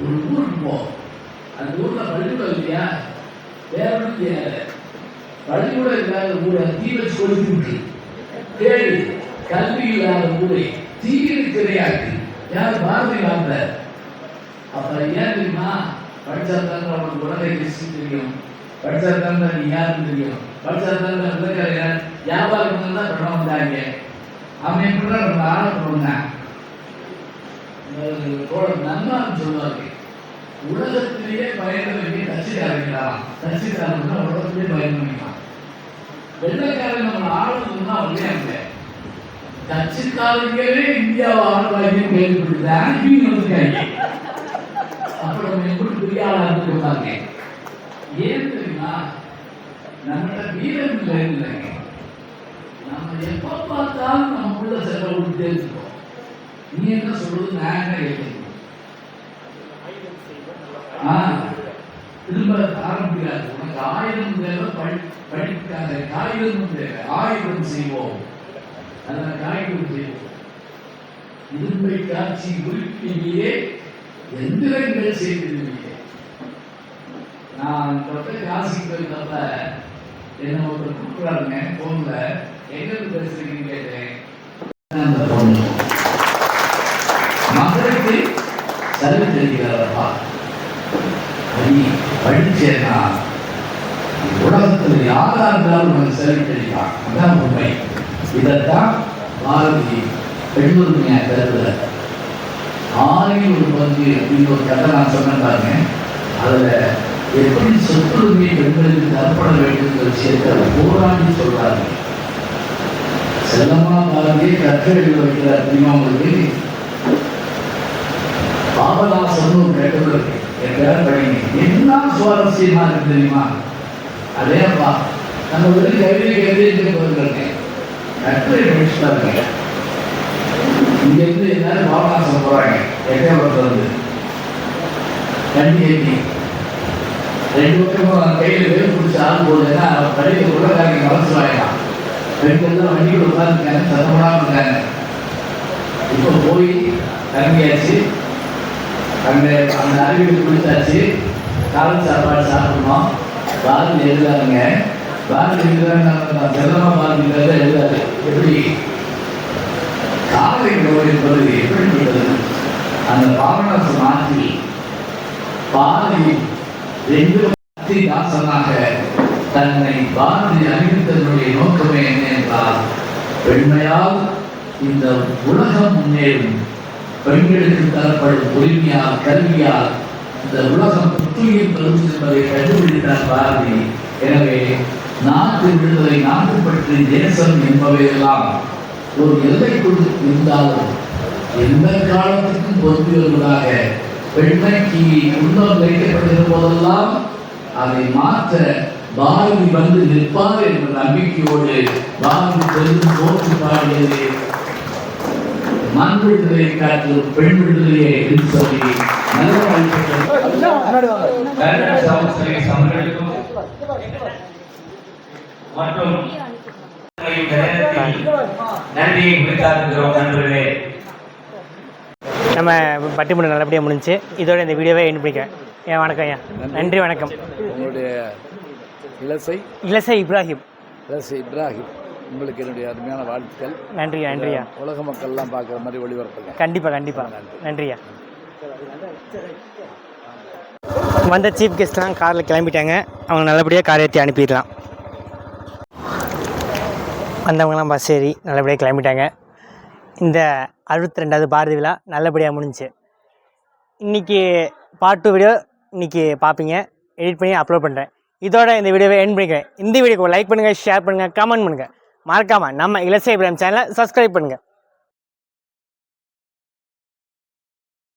ஒரு ஊருக்கு போ, அந்த ஊர்ல பள்ளிக்கூடம் இல்லையா, வேற ஒன்றும் தெரியாது, பள்ளிக்கூடம் இல்லாத ஊரை தீ வச்சு கொடுத்து தேடி கல்வி இல்லாத ஊரை தீவிர கிடையாது. யார் பாரதி வாழ்ந்த அப்ப ஏன் தெரியுமா, படிச்சாதான் அவனுக்கு உலகை தெரியும், படிச்சாதான் நீ யாருன்னு தெரியும், படிச்சாதான் வியாபாரம் தான் படம் வந்தாங்க. அவன் எப்படி நம்ம ஆரம்பிச்சோம்னா நன்மை சொல்லுவாங்க, உலகத்திலேயே பயணம் வேண்டிய கட்சிக்காரங்களாம். கட்சிக்காரங்க உலகத்திலேயே பயணம் பண்ணிக்கலாம். வெள்ளக்காரங்க நம்ம ஆளுநர்னா இல்லையாங்க, கட்சிக்காரங்களே இந்தியாவை ஆளுவாங்க கேள்விப்பட்டுதான் இவங்க வந்துருக்காங்க. அப்புறம் நம்ம எப்படி பெரிய ஆளா இருந்துருக்காங்க. ஏன் தெரியுமா, நம்மகிட்ட வீரம் இல்லைங்க. நம்ம எப்ப பார்த்தாலும் நம்ம உள்ள செலவு விட்டுட்டே இருக்கோம். நீ என்ன சொல்றது, நான் என்ன கேட்கணும். திரும்ப ஆரம்பிக்கிறார், உனக்கு 1000 தேவை படிக்காத, காகிதம் தேவை, 1000 செய்வோம். அதனால காகிதம் செய்வோம். இரும்பை காட்சி உருப்பிலேயே எந்திரங்கள் செய்திருந்தீங்க. நான் காசிக்கு போயிருந்தப்ப என்ன ஒருத்தர் கூப்பிடுறாருங்க போன்ல, எங்க பேசுறீங்கன்னு கேட்டேன். மகளுக்கு சரி தெரிகிறாரப்பா, படிச்சேன்னா உலகத்தில் யாரா இருந்தாலும் உனக்கு சரி தெரியும். அதான் உண்மை. இதைத்தான் பாரதி பெண்ணுரிமையா கருதுல 6 அப்படின்னு ஒரு கதை நான் சொன்னாங்க. அதுல எப்படி சொத்துரிமை பெண்களுக்கு தரப்பட வேண்டும் விஷயத்தை போராடி சொல்றாங்க. செல்லம்மா பாரதியை கற்கரையில் வைக்கிறார் தெரியுமா உங்களுக்கு? பாபநாசம் ஒரு கட்டுரை இருக்கு, என் படிங்க. என்ன சுவாரஸ்யமா இருக்கு தெரியுமா? அதேப்பா நம்ம வந்து கைவினை போயிருக்கேன், கட்டுரை படிச்சுட்டாங்க. இங்க இருந்து எல்லாரும் பாபநாசம் போறாங்க, எட்டயபுரத்துல இருந்து கண்டி 2 பக்கமும் கையில வேறு பிடிச்ச ஆள் போதுன்னா படிக்க உலகாங்க மனசு வாங்கலாம். பெண்கள் தான் வண்டியில் உட்காந்துருக்காங்க, சத்தப்படாம இருக்காங்க. இப்போ போய் தங்கியாச்சு, அந்த அறிவியல் குளிச்சாச்சு, காலை சாப்பாடு சாப்பிடணும். பாரதி எழுதாருங்க, பாரதி எழுதுறாங்க, செல்லமா பாரதி எழுதாரு. எப்படி காலை உணவு என்பது எப்படிப்பட்டது? அந்த பாவனாச மாற்றி பாரதி 2 தாசனாக தன்னை பாரதி அறிவித்ததனுடைய நோக்கமே என்ன என்றால், பெண்மையால் இந்த உலகம் முன்னேறும், பெண்களுக்கு தரப்படும் உரிமையால் கல்வியால் இந்த உலகம் புத்துயிர் பெறும் என்பதை கண்டுபிடித்தார் பாரதி. எனவே நாட்டு விடுதலை, நாட்டு பற்றி, தேசம் என்பவையெல்லாம் ஒரு எல்லைக்குள் இருந்தாலும் எந்த காலத்துக்கும் பொறுப்புள்ளவர்களாக பெண்மைக்கு முன்னர் வைக்கப்பட்டிருந்த போதெல்லாம் அதை மாற்ற பாரதி வந்து நிற்பார் என்ற நம்பிக்கையோடு பாரதி பெரும் போற்றி பாடியது மண் விடுதலை காற்றும் பெண் விடுதலையை என்று சொல்லி நல்ல மற்றும் நன்றியை குறித்தாக்குகிறோம் நண்பர்களே. நம்ம பட்டிமன்றம் நல்லபடியாக முடிஞ்சு இதோட இந்த வீடியோவை எண்ட் பண்ணிக்கிறேன். வணக்கம் ஐயா. நன்றி வணக்கம். உங்களுடைய இலசை இப்ராஹிம் உங்களுக்கு என்னுடைய அருமையான வாழ்த்துக்கள். நன்றியா. உலக மக்கள்லாம் பார்க்குற மாதிரி ஒளிபரப்புங்க. கண்டிப்பாக நன்றியா. வந்த சீஃப் கெஸ்ட்லாம் காரில் கிளம்பிட்டாங்க. அவங்க நல்லபடியாக கார் ஏற்றி அனுப்பிடலாம். வந்தவங்கலாம் பஸ் ஏறி நல்லபடியாக கிளம்பிட்டாங்க. இந்த 62வது பாரதி விழா நல்லபடியாக முடிஞ்சுச்சு. இன்றைக்கி பார்ட் 2 வீடியோ இன்றைக்கி பார்ப்பீங்க. எடிட் பண்ணி அப்லோட் பண்ணுறேன். இதோட இந்த வீடியோவை எண்ட் பண்ணிக்கிறேன். இந்த வீடியோக்கு லைக் பண்ணுங்கள், ஷேர் பண்ணுங்கள், கமெண்ட் பண்ணுங்கள். மறக்காமல் நம்ம இலசை இப்ராஹிம் சேனலை சப்ஸ்கிரைப் பண்ணுங்கள்.